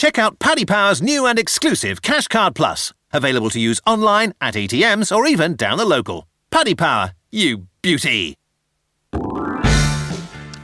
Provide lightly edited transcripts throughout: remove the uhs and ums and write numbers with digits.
Check out Paddy Power's new and exclusive Cash Card Plus, available to use online, at ATMs or even down the local. Paddy Power, you beauty.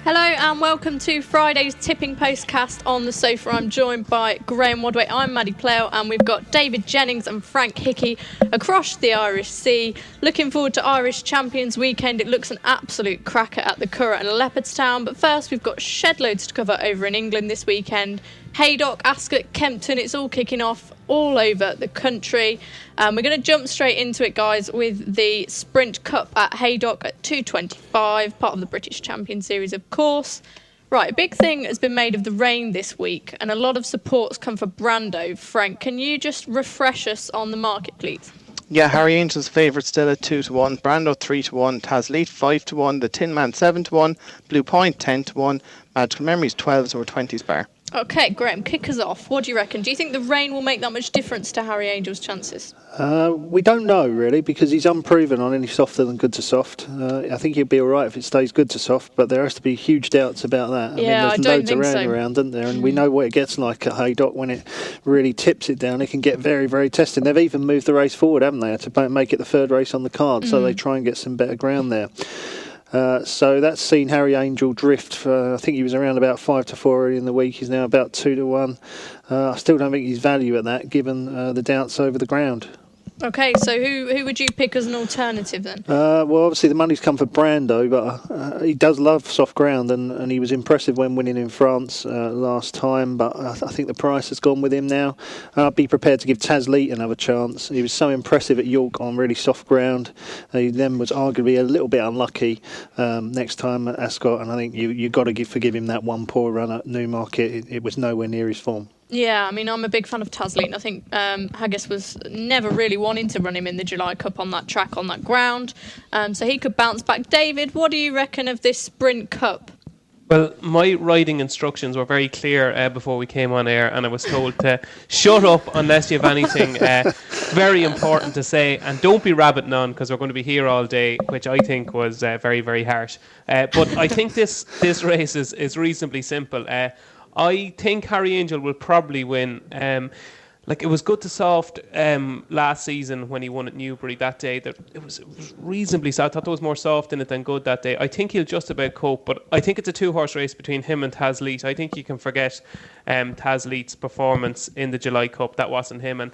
Hello and welcome to Friday's Tipping Postcast on the sofa. I'm joined by Graham Wadway, I'm Maddie Plale, and we've got David Jennings and Frank Hickey across the Irish Sea. Looking forward to Irish Champions Weekend. It looks an absolute cracker at the Curragh and Leopardstown. But first, we've got shed loads to cover over in England this weekend. Haydock, Ascot, Kempton, it's all kicking off all over the country. We're going to jump straight into it, guys, with the Sprint Cup at Haydock at 2:25, part of the British Champion Series, of course. Right, a big thing has been made of the rain this week, and a lot of supports come for Brando. Frank, can you just refresh us on the market, please? Yeah, Harry Angel's favourite still at 2-1, Brando 3-1, Tasleet 5-1, the Tin Man 7-1, Blue Point 10-1, Magical Memories 12s or 20s bar. Okay, Graham, kick us off. What do you reckon? Do you think the rain will make that much difference to Harry Angel's chances? We don't know, really, because he's unproven on any softer than good to soft. I think he'll be all right if it stays good to soft, but there has to be huge doubts about that. Yeah, there's loads of rain around, isn't there? And we know what it gets like at Haydock when it really tips it down. It can get very, very testing. They've even moved the race forward, haven't they, to make it the third race on the card, so they try and get some better ground there. So that's seen Harry Angel drift. I think he was around about 5-4 early in the week. He's now about 2-1. I still don't think he's value at that, given the doubts over the ground. Okay, so who would you pick as an alternative then? Well, obviously the money's come for Brando, but he does love soft ground, and he was impressive when winning in France last time, but I think the price has gone with him now. I'd be prepared to give Tasleet another chance. He was so impressive at York on really soft ground. He then was arguably a little bit unlucky next time at Ascot, and I think you've got to forgive him that one poor run at Newmarket. It was nowhere near his form. Yeah, I mean, I'm a big fan of Tasleet, and I think Haggis was never really wanting to run him in the July Cup on that track, on that ground, so he could bounce back. David, what do you reckon of this Sprint Cup? Well, my riding instructions were very clear before we came on air, and I was told to shut up unless you have anything very important to say, and don't be rabbiting on because we're going to be here all day, which I think was very, very harsh. But I think this race is reasonably simple. I think Harry Angel will probably win. It was good to soft last season when he won at Newbury that day. It was reasonably soft. I thought there was more soft in it than good that day. I think he'll just about cope, but I think it's a two-horse race between him and Tasleet. I think you can forget Tasleet's performance in the July Cup. That wasn't him. And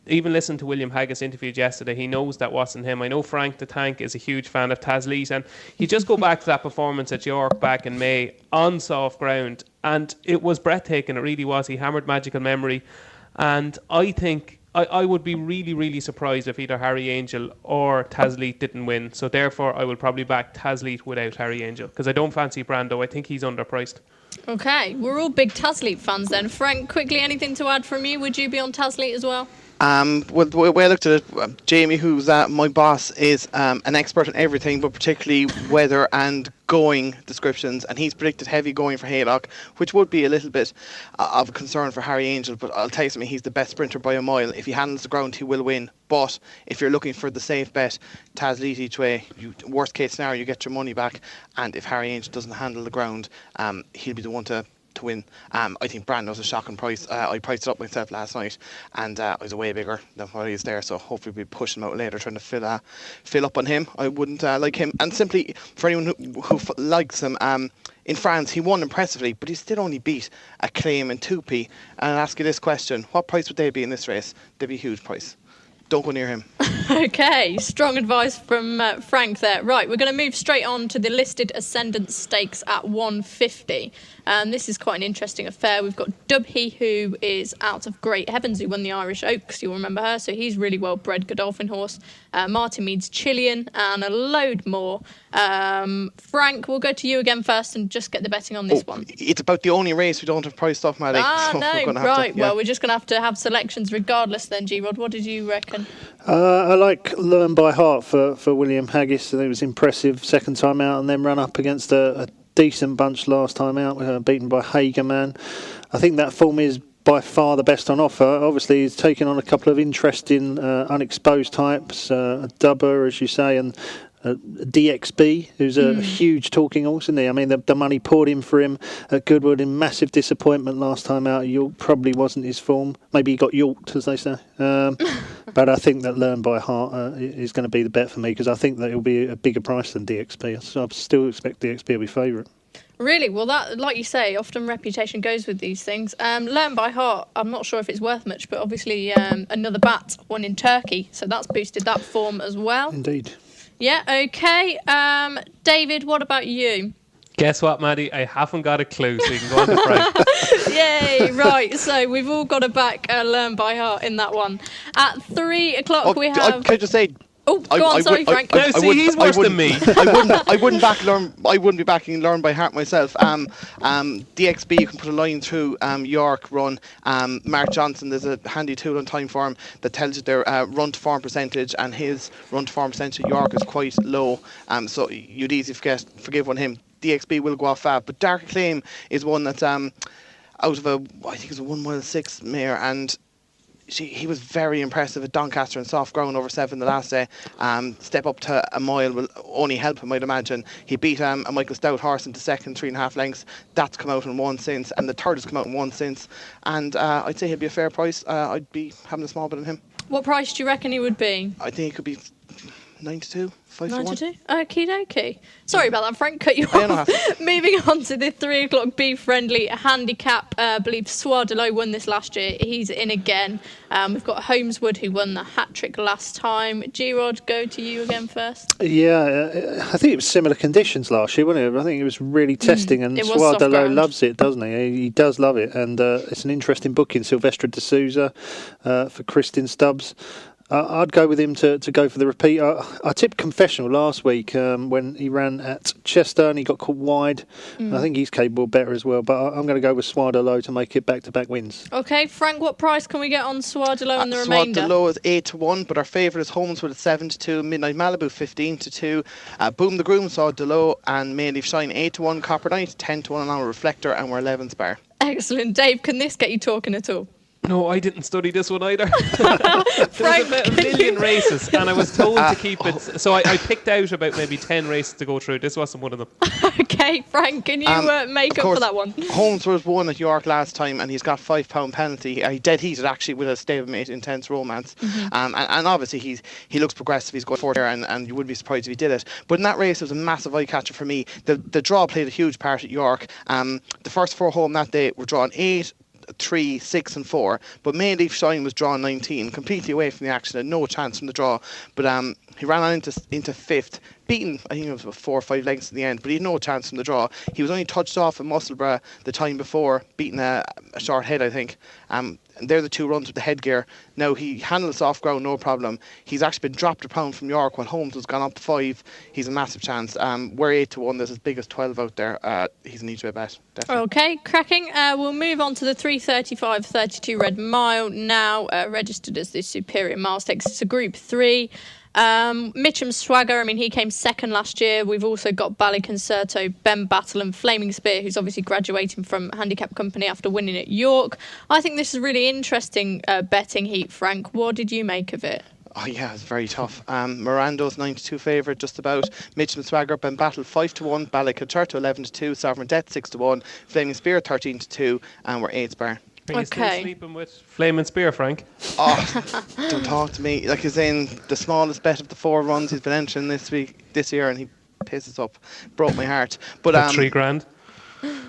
even listening to William Haggis interviewed yesterday, he knows that wasn't him. I know Frank the Tank is a huge fan of Tasleet, and you just go back to that performance at York back in May on soft ground, and it was breathtaking. It really was. He hammered Magical Memory, and I think I would be really, really surprised if either Harry Angel or Tasleet didn't win. So therefore, I will probably back Tasleet without Harry Angel, because I don't fancy Brando. I think he's underpriced. Okay, we're all big Tasleet fans then. Frank, quickly, anything to add from you? Would you be on Tasleet as well? Well, the way I looked at it, Jamie, who's my boss, is an expert on everything, but particularly weather and going descriptions, and he's predicted heavy going for Haydock, which would be a little bit of a concern for Harry Angel, but I'll tell you something, he's the best sprinter by a mile. If he handles the ground, he will win. But if you're looking for the safe bet, Tasleet each way, worst case scenario, you get your money back, and if Harry Angel doesn't handle the ground, he'll be the one to win. I think Brando's a shocking price. I priced it up myself last night, and I was way bigger than what he is there, so hopefully we'll be pushing him out later, trying to fill up on him. I wouldn't like him. And simply, for anyone who likes him, in France he won impressively, but he still only beat Acclaim and Tupi. And I'll ask you this question, what price would they be in this race? They'd be a huge price. Don't go near him. Okay, strong advice from Frank there. Right, we're going to move straight on to the listed Ascendant Stakes at 150. This is quite an interesting affair. We've got Dubhe, who is out of Great Heavens, who won the Irish Oaks. You'll remember her, so he's really well bred, Godolphin horse. Martin Mead's Chilean, and a load more. Frank, we'll go to you again first and just get the betting on this one. It's about the only race we don't have priced off, Maddie. Well, we're just going to have selections regardless then, G-Rod. What did you reckon? I like Learn by Heart for William Haggis. It was impressive second time out, and then run up against a decent bunch last time out, beaten by Hagerman. I think that form is by far the best on offer. Obviously, he's taken on a couple of interesting unexposed types, Dubber, as you say, and DXB, who's a huge talking horse, isn't he? I mean, the money poured in for him at Goodwood in massive disappointment last time out. York probably wasn't his form. Maybe he got Yorked, as they say. But I think that Learn by Heart is going to be the bet for me, because I think that it'll be a bigger price than DXB. So I still expect DXB to be favourite. Really? Well, that, like you say, often reputation goes with these things. Learn by Heart, I'm not sure if it's worth much, but obviously Another Bat won in Turkey, so that's boosted that form as well. Indeed. Yeah, okay. David, what about you? Guess what, Maddie? I haven't got a clue, so you can go on to Frank. Yay, right. So we've all got to back Learn by Heart in that one. At 3 o'clock we have... Can I just say... Oh, go on, sorry, Frank. No, see, he's worse than me. I wouldn't be backing Learn by Heart myself. DXB, you can put a line through York run. Mark Johnson, there's a handy tool on Time Form that tells you their run to form percentage, and his run to form percentage at York is quite low. So you'd easily forgive on him. DXB will go off fab, but Dark Acclaim is one that's out of I think it's a 1 mile 6 mare, and he was very impressive at Doncaster and soft ground over 7 the last day. Step up to a mile will only help him, I'd imagine. He beat a Michael Stout horse into second, 3.5 lengths. That's come out in one since, and the third has come out in one since. And I'd say he'd be a fair price. I'd be having a small bit on him. What price do you reckon he would be? I think it could be 92, 5 to 1. 92? Okie dokie. Sorry about that, Frank, cut you Yeah, no off. Moving on to the 3 o'clock Be Friendly handicap. I believe Soir de l'Eau won this last year. He's in again. We've got Holmeswood, who won the hat-trick last time. G-Rod, go to you again first. Yeah, I think it was similar conditions last year, wasn't it? I think it was really testing, and Soir de l'Eau loves it, doesn't he? He does love it, and it's an interesting booking. Silvestre de Souza for Kristin Stubbs. I'd go with him to go for the repeat. I tipped Confessional last week when he ran at Chester and he got caught wide. I think he's capable better as well, but I'm going to go with Soir de l'Eau to make it back-to-back wins. Okay, Frank, what price can we get on Soir de l'Eau and the remainder? Soir de l'Eau is 8 to 1, but our favourite is Holmeswood at 7 to 2, Midnight Malibu 15 to 2, Boom the Groom, Soir de l'Eau, and May Leaf Shine 8 to 1, Copper Knight 10 to 1 on our Reflector, and we're 11 spare. Excellent. Dave, can this get you talking at all? No, I didn't study this one either. There was about a million races, and I was told to keep it. So I picked out about maybe 10 races to go through. This wasn't one of them. Okay, Frank, can you make up for that one? Holmeswood won at York last time, and he's got £5 penalty. He dead heated actually with a stablemate, Intense Romance. And obviously he looks progressive. He's going forward there, and you wouldn't be surprised if he did it. But in that race, it was a massive eye catcher for me. The draw played a huge part at York. The first 4 home that day were drawn 8, 3, 6 and 4, but May Leaf Shine was drawn 19, completely away from the action, had no chance from the draw, but he ran on into 5th, beaten, I think it was about 4 or 5 lengths in the end, but he had no chance from the draw. He was only touched off in Musselburgh the time before, beating a short head, I think. And they're the 2 runs with the headgear. Now, he handles soft ground, no problem. He's actually been dropped a pound from York while Holmes was gone up to 5. He's a massive chance. We're 8 to 1. There's as big as 12 out there. He's an each-way bet, definitely. Okay, cracking. We'll move on to the 3:35:32 Red Mile now, registered as the Superior Mile Stakes. It's a Group 3. Mitcham Swagger, I mean, he came second last year. We've also got Ballyconcerto, Ben Battle and Flaming Spear, who's obviously graduating from Handicap Company after winning at York. I think this is a really interesting betting heat, Frank. What did you make of it? Oh yeah, it's very tough. Mirando's 9 to 2 favourite, just about. Mitcham Swagger, Ben Battle 5 to 1, Ballyconcerto 11 to 2, Sovereign Death 6 to 1, Flaming Spear 13 to 2, and we're 8 spare. Are you still sleeping with Flame and Spear, Frank? Oh, don't talk to me. Like, he's in the smallest bet of the 4 runs he's been entering this year, and he pisses up. Broke my heart. But That's $3,000.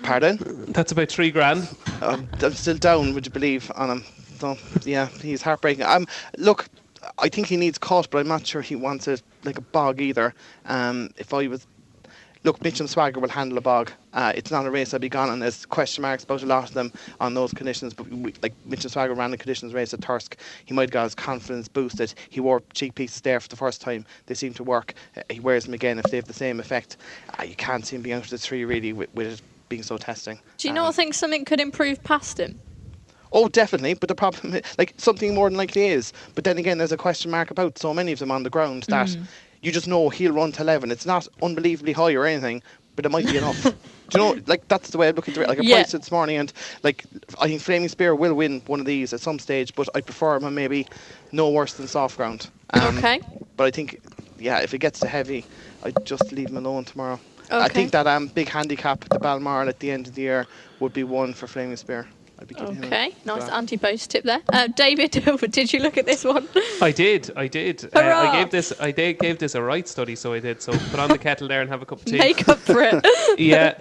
Pardon? That's about $3,000. I'm still down, would you believe, on him. So, yeah, he's heartbreaking. Look, I think he needs cut, but I'm not sure he wants it like a bog either. If I was... Look, Mitcham Swagger will handle a bog. It's not a race I'd be gone on. There's question marks about a lot of them on those conditions. But like Mitcham Swagger ran the conditions race at Thirsk. He might have got his confidence boosted. He wore cheek pieces there for the first time. They seem to work. He wears them again if they have the same effect. You can't see him being out of the 3 really with it being so testing. Do you not think something could improve past him? Oh, definitely, but the problem is, like, something more than likely is. But then again, there's a question mark about so many of them on the ground that you just know he'll run to 11. It's not unbelievably high or anything, but it might be enough. Do you know, like, that's the way I look into it. Like, I priced it this morning, and, like, I think Flaming Spear will win one of these at some stage, but I prefer him on maybe no worse than soft ground. Okay. But I think yeah, if it gets to heavy, I'd just leave him alone tomorrow. I Okay. think that big handicap at the Balmoral at the end of the year would be one for Flaming Spear. I'd be giving him Okay, nice that. anti-post tip there. David, did you look at this one? I did. I Hurrah! gave this a right study, so I did. So put on the kettle there and have a cup of tea. Make up for it. Yeah.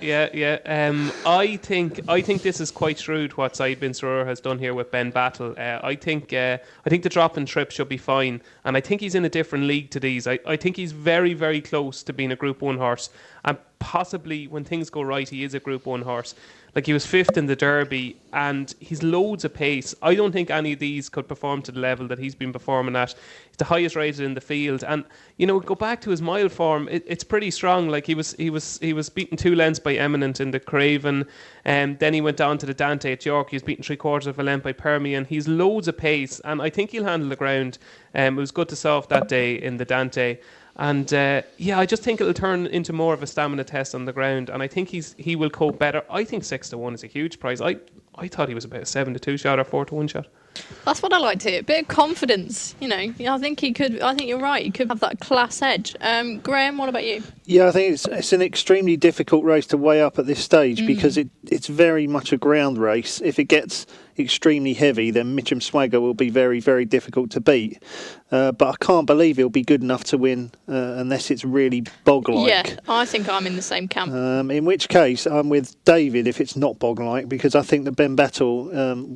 I think this is quite shrewd what Saeed Bin Surur has done here with Ben Battle. I think the drop and trip should be fine, and I think he's in a different league to these. I think he's very, very close to being a Group 1 horse, and possibly when things go right, he is a Group 1 horse. Like, he was 5th in the Derby, and he's loads of pace. I don't think any of these could perform to the level that he's been performing at. He's the highest rated in the field, and go back to his mile form. It's pretty strong. Like, he was beaten 2 lengths by Eminent in the Craven, and then he went down to the Dante at York. He was beaten 3/4 of a length by Permian. He's loads of pace, and I think he'll handle the ground. It was good to solve that day in the Dante. And I just think it'll turn into more of a stamina test on the ground, and I think he will cope better. I think 6-1 is a huge prize. I thought he was about a 7-2 shot or 4-1 shot. That's what I like to hear. A bit of confidence, I think he could. I think you're right. He could have that class edge. Graham, what about you? Yeah, I think it's an extremely difficult race to weigh up at this stage because it's very much a ground race. If it gets extremely heavy, then Mitcham Swagger will be very, very difficult to beat. But I can't believe he'll be good enough to win unless it's really bog-like. Yeah, I think I'm in the same camp. In which case, I'm with David if it's not bog-like, because I think that Ben Battle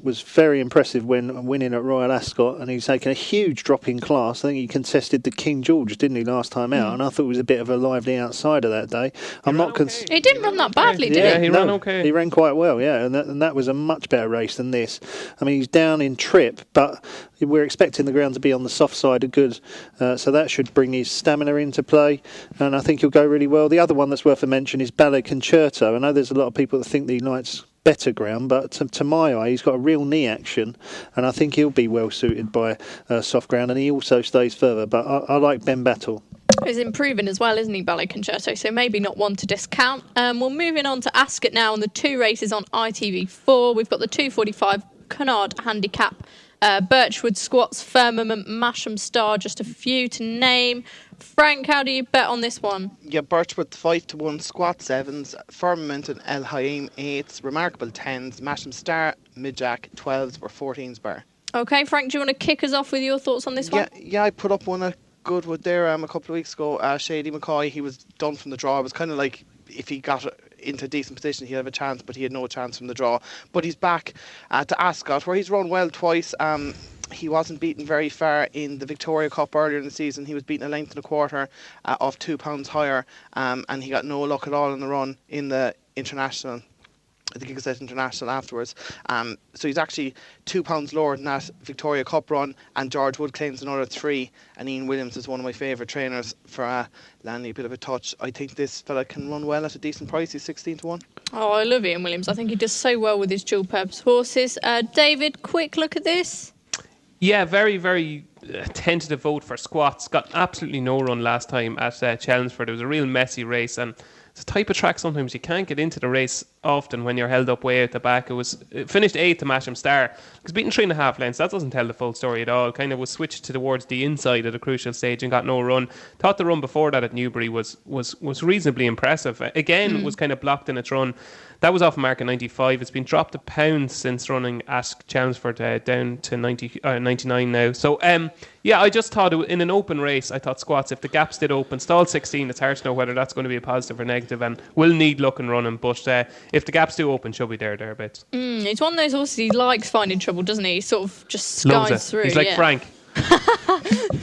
was very impressive when winning at Royal Ascot, and he's taken a huge drop in class. I think he contested the King George, didn't he, last time out? And I thought he was a bit of a lively outsider that day. He didn't run that badly, did he? He ran okay. He ran quite well, yeah, and that was a much better race than this. I mean, he's down in trip, but we're expecting the ground to be on the soft side of good, so that should bring his stamina into play, and I think he'll go really well. The other one that's worth a mention is Ballet Concerto. I know there's a lot of people that think that he likes better ground, but to my eye, he's got a real knee action, and I think he'll be well suited by soft ground, and he also stays further, but I like Ben Battle. He's improving as well, isn't he, Ballet Concerto? So maybe not one to discount. We're moving on to Ascot now, and the 2 races on ITV4. We've got the 2:45 Cunard Handicap, Birchwood Squats, Firmament, Masham Star, just a few to name. Frank, how do you bet on this one? Yeah, Birchwood 5-1, Squat 7s, Firmament and El Haim 8s, Remarkable 10s, Masham Star, Midjack 12s, or 14s bar. Okay, Frank, do you want to kick us off with your thoughts on this one? Yeah, I put up one at Goodwood there a couple of weeks ago. Shady McCoy, he was done from the draw. It was kind of like if he got into a decent position, he'd have a chance, but he had no chance from the draw. But he's back to Ascot, where he's run well twice. He wasn't beaten very far in the Victoria Cup earlier in the season. He was beaten 1.25 lengths off £2 higher, and he got no luck at all in the run in the international. I think he was at International afterwards. So he's actually £2 lower than that Victoria Cup run, and George Wood claims another 3, and Ian Williams is one of my favourite trainers for landing a bit of a touch. I think this fella can run well at a decent price. He's 16-1. Oh, I love Ian Williams. I think he does so well with his dual purpose horses. David, quick look at this. Yeah, very, very tentative vote for Squats. Got absolutely no run last time at Chelmsford. It was a real messy race, and it's a type of track sometimes you can't get into the race often when you're held up way out the back. It finished 8th to Masham Star. It was beaten 3.5 lengths. That doesn't tell the full story at all. Kind of was switched towards the inside at a crucial stage and got no run. Thought the run before that at Newbury was reasonably impressive. Again, was kind of blocked in its run. That was off a mark at 95. It's been dropped a pound since running at Chelmsford, down to 99 now. So, I just thought in an open race, I thought Squats, if the gaps did open, stalled 16, it's hard to know whether that's going to be a positive or negative, and will need luck and running. But if the gaps do open, she'll be thereabouts. He's one of those horses, he likes finding trouble, doesn't he? He sort of just Loves skies it. through. He's like Frank.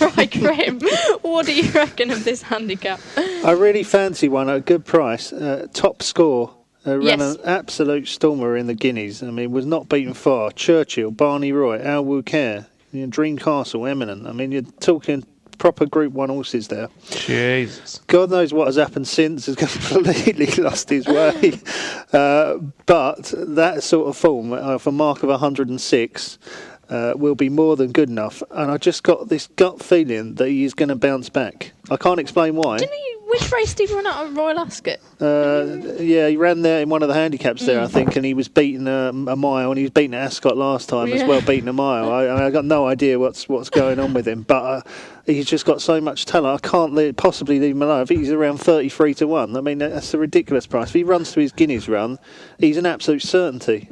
Right, Graham, what do you reckon of this handicap? I really fancy one at a good price. Top score. Ran an absolute stormer in the Guineas. I mean, was not beaten far. Churchill, Barney Roy, Al Wouquet, Dream Castle, Eminent. I mean, you're talking proper Group 1 horses there. Jesus. God knows what has happened since. Has completely lost his way. But that sort of form, for a mark of 106, will be more than good enough. And I just got this gut feeling that he is going to bounce back. I can't explain why. Which race did he run out at Royal Ascot? Yeah, he ran there in one of the handicaps there, I think, and he was beaten a mile, and he was beaten at Ascot last time as well, beaten a mile. I got no idea what's going on with him, but he's just got so much talent. I can't possibly leave him alone. I think he's around 33 to 1. I mean, that's a ridiculous price. If he runs to his Guineas run, he's an absolute certainty.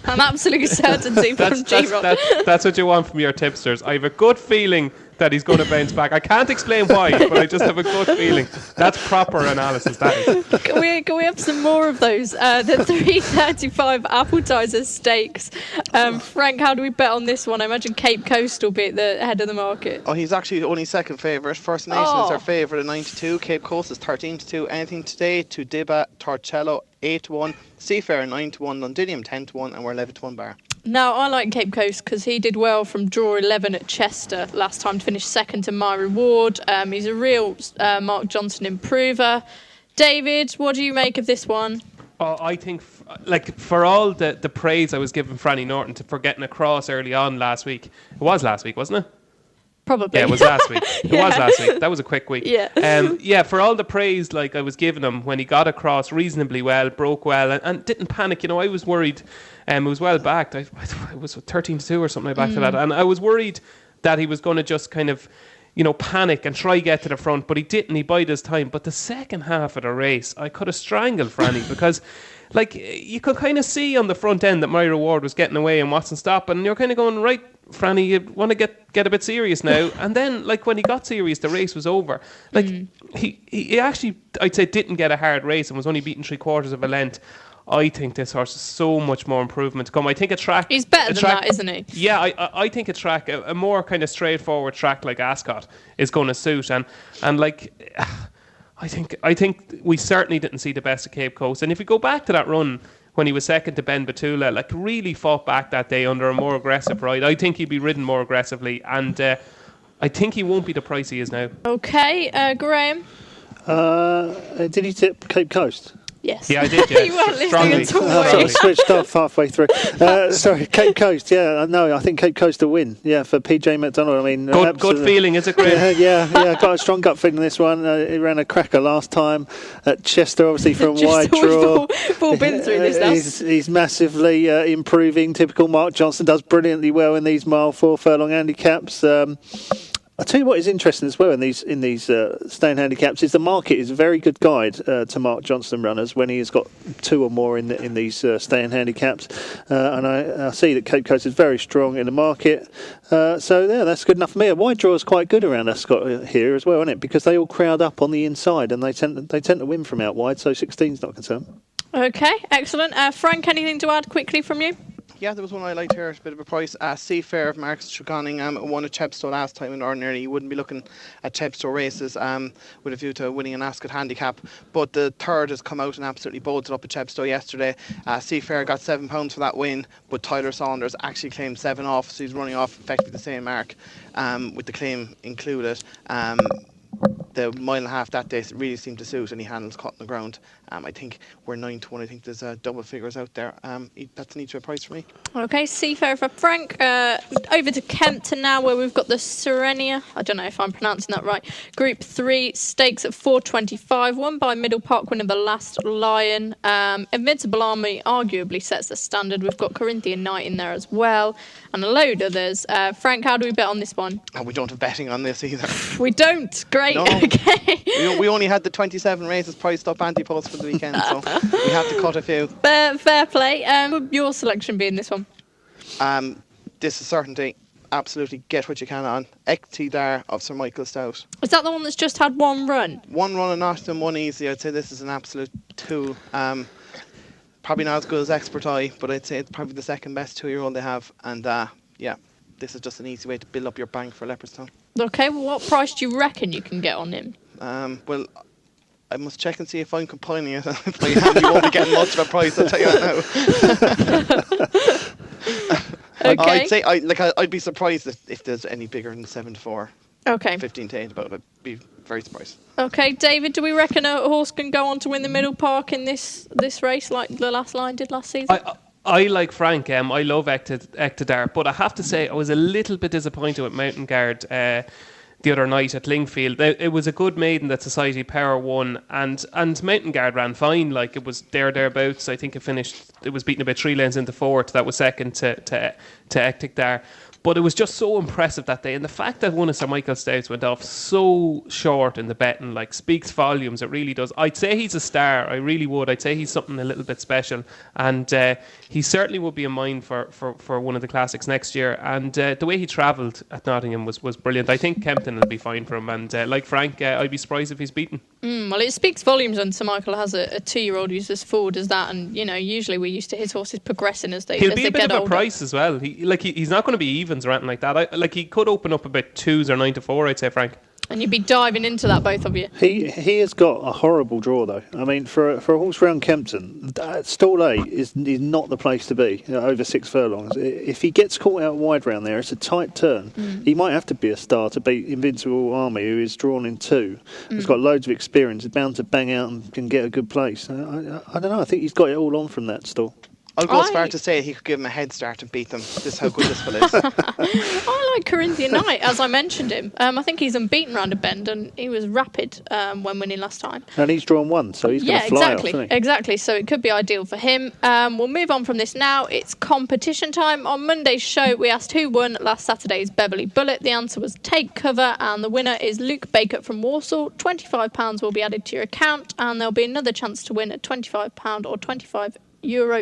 An absolute certainty from G-Rock. That's what you want from your tipsters. I have a good feeling that he's going to bounce back. I can't explain why, but I just have a good feeling. That's proper analysis, that is. Can we have some more of those? The 335 Appletiser Stakes. Frank, how do we bet on this one? I imagine Cape Coast will be at the head of the market. Oh, he's actually only second favourite. First Nations are favourite at 92. Cape Coast is 13 to 2. Anything Today, Tudiba, Torcello 8 to 1. Seafarer 9 to 1. Londinium 10 to 1. And we're 11 to 1 bar. Now, I like Cape Coast because he did well from draw 11 at Chester last time to finish second to My Reward. He's a real Mark Johnson improver. David, what do you make of this one? Oh, I think, for all the praise I was giving Franny Norton for getting across early on last week. It was last week, wasn't it? Probably. Yeah, it was last week. It was last week. That was a quick week. Yeah. For all the praise I was giving him when he got across reasonably well, broke well, and didn't panic. I was worried. It was well backed. It was 13 to 2 or something I backed to that, and I was worried that he was going to just kind of, panic and try get to the front, but he didn't. He bided his time. But the second half of the race, I could have strangled Franny because. You could kind of see on the front end that My Reward was getting away and wasn't stopping. And you're kind of going, right, Franny, you want to get a bit serious now. And then, when he got serious, the race was over. He actually, I'd say, didn't get a hard race and was only beaten 3/4 of a length. I think this horse has so much more improvement to come. I think a track... He's better than that, isn't he? Yeah, I think a track, a more kind of straightforward track like Ascot is going to suit. I think we certainly didn't see the best of Cape Coast. And if we go back to that run when he was second to Ben Batula, really fought back that day under a more aggressive ride, I think he'd be ridden more aggressively. And I think he won't be the price he is now. Okay, Graham? Did he tip Cape Coast? Yes. Yeah, I did, yeah. You weren't listening Strongly. at all. I sort of switched off halfway through. Sorry, Cape Coast. Yeah, no, I think Cape Coast to win. Yeah, for PJ McDonald. I mean, good feeling, is it, Graham? yeah. Got a strong gut feeling in this one. He ran a cracker last time at Chester, obviously from wide draw. We've all been through this now. He's massively improving. Typical Mark Johnson, does brilliantly well in these mile 4 furlong handicaps. I'll tell you what is interesting as well in these staying handicaps is the market is a very good guide to Mark Johnson runners when he has got 2 or more in these staying handicaps, and I see that Cape Coast is very strong in the market. So yeah, that's good enough for me. A wide draw is quite good around Ascot here as well, isn't it? Because they all crowd up on the inside and they tend to win from out wide. So 16's not a concern. Okay, excellent. Frank, anything to add quickly from you? Yeah, there was one I liked here, a bit of a price. Seafair of Marcus Tregonning won at Chepstow last time, and ordinarily you wouldn't be looking at Chepstow races with a view to winning an Ascot handicap. But the third has come out and absolutely bowled it up at Chepstow yesterday. Seafair got £7 for that win, but Tyler Saunders actually claimed 7 off, so he's running off effectively the same mark with the claim included. The mile and a half that day really seemed to suit, and he handles caught on the ground. I think we're 9 to 1. I think there's double figures out there. That's an each way price for me. Okay, Seafair for Frank. Over to Kempton now, where we've got the Serenia. I don't know if I'm pronouncing that right. Group 3 stakes at 425, won by Middle Park winner The Last Lion. Invincible Army arguably sets the standard. We've got Corinthian Knight in there as well, and a load of others. Frank, how do we bet on this one? Oh, we don't have betting on this either. We don't. Great. No. Okay. We only had the 27 races priced up anti-post for the weekend, so we had to cut a few. Fair play. Your selection being this one? This is certainty. Absolutely get what you can on. Ektidar of Sir Michael Stout. Is that the one that's just had one run? One run in Nottingham, one easy. I'd say this is an absolute 2. Probably not as good as Expert Eye, but I'd say it's probably the second best 2-year-old they have. And yeah, this is just an easy way to build up your bank for Leopardstown. Okay, well, what price do you reckon you can get on him? Well, I must check and see if I'm compiling it. If I am, you won't be getting much of a price, I'll tell you that now. Okay. I'd say I'd be surprised if there's any bigger than 7 to 4. Okay. 15 to 8, but I'd be very surprised. Okay, David, do we reckon a horse can go on to win the Middle Park in this race like the Last Lion did last season? I like Frank. I love Ektidar, but I have to say I was a little bit disappointed with Mountain Guard. the other night at Lingfield. It was a good maiden that Society Power won, and Mountain Guard ran fine. Like, it was thereabouts. I think it was beaten about 3 lanes into fourth. That was second to Ectic there. But it was just so impressive that day. And the fact that one of Sir Michael Stouts went off so short in the betting, like, speaks volumes. It really does. I'd say he's a star. I really would. I'd say he's something a little bit special. And he certainly would be in mind for one of the classics next year. And the way he travelled at Nottingham was brilliant. I think Kempton will be fine for him. And like Frank, I'd be surprised if he's beaten. Well, it speaks volumes when Sir Michael has a 2-year-old who's as forward as that. And, usually we're used to his horses progressing as they get older. He'll be a bit of a price as well. He's not going to be evens or anything like that. He could open up about 2s or 9 to 4, I'd say, Frank. And you'd be diving into that, both of you. He has got a horrible draw, though. I mean, for a horse round Kempton, stall 8 is not the place to be, over 6 furlongs. If he gets caught out wide round there, it's a tight turn. He might have to be a star to beat Invincible Army, who is drawn in 2. He's got loads of experience. He's bound to bang out and can get a good place. I don't know. I think he's got it all on from that stall. I'll go as far to say he could give him a head start and beat them. This is how good this fella is. I like Corinthian Knight, as I mentioned him. I think he's unbeaten round a bend, and he was rapid when winning last time. And he's drawn 1, so he's going to fly off, isn't he? Exactly. So it could be ideal for him. We'll move on from this now. It's competition time. On Monday's show, we asked who won last Saturday's Beverley Bullet. The answer was Take Cover, and the winner is Luke Baker from Warsaw. £25 will be added to your account, and there'll be another chance to win a £25 or €25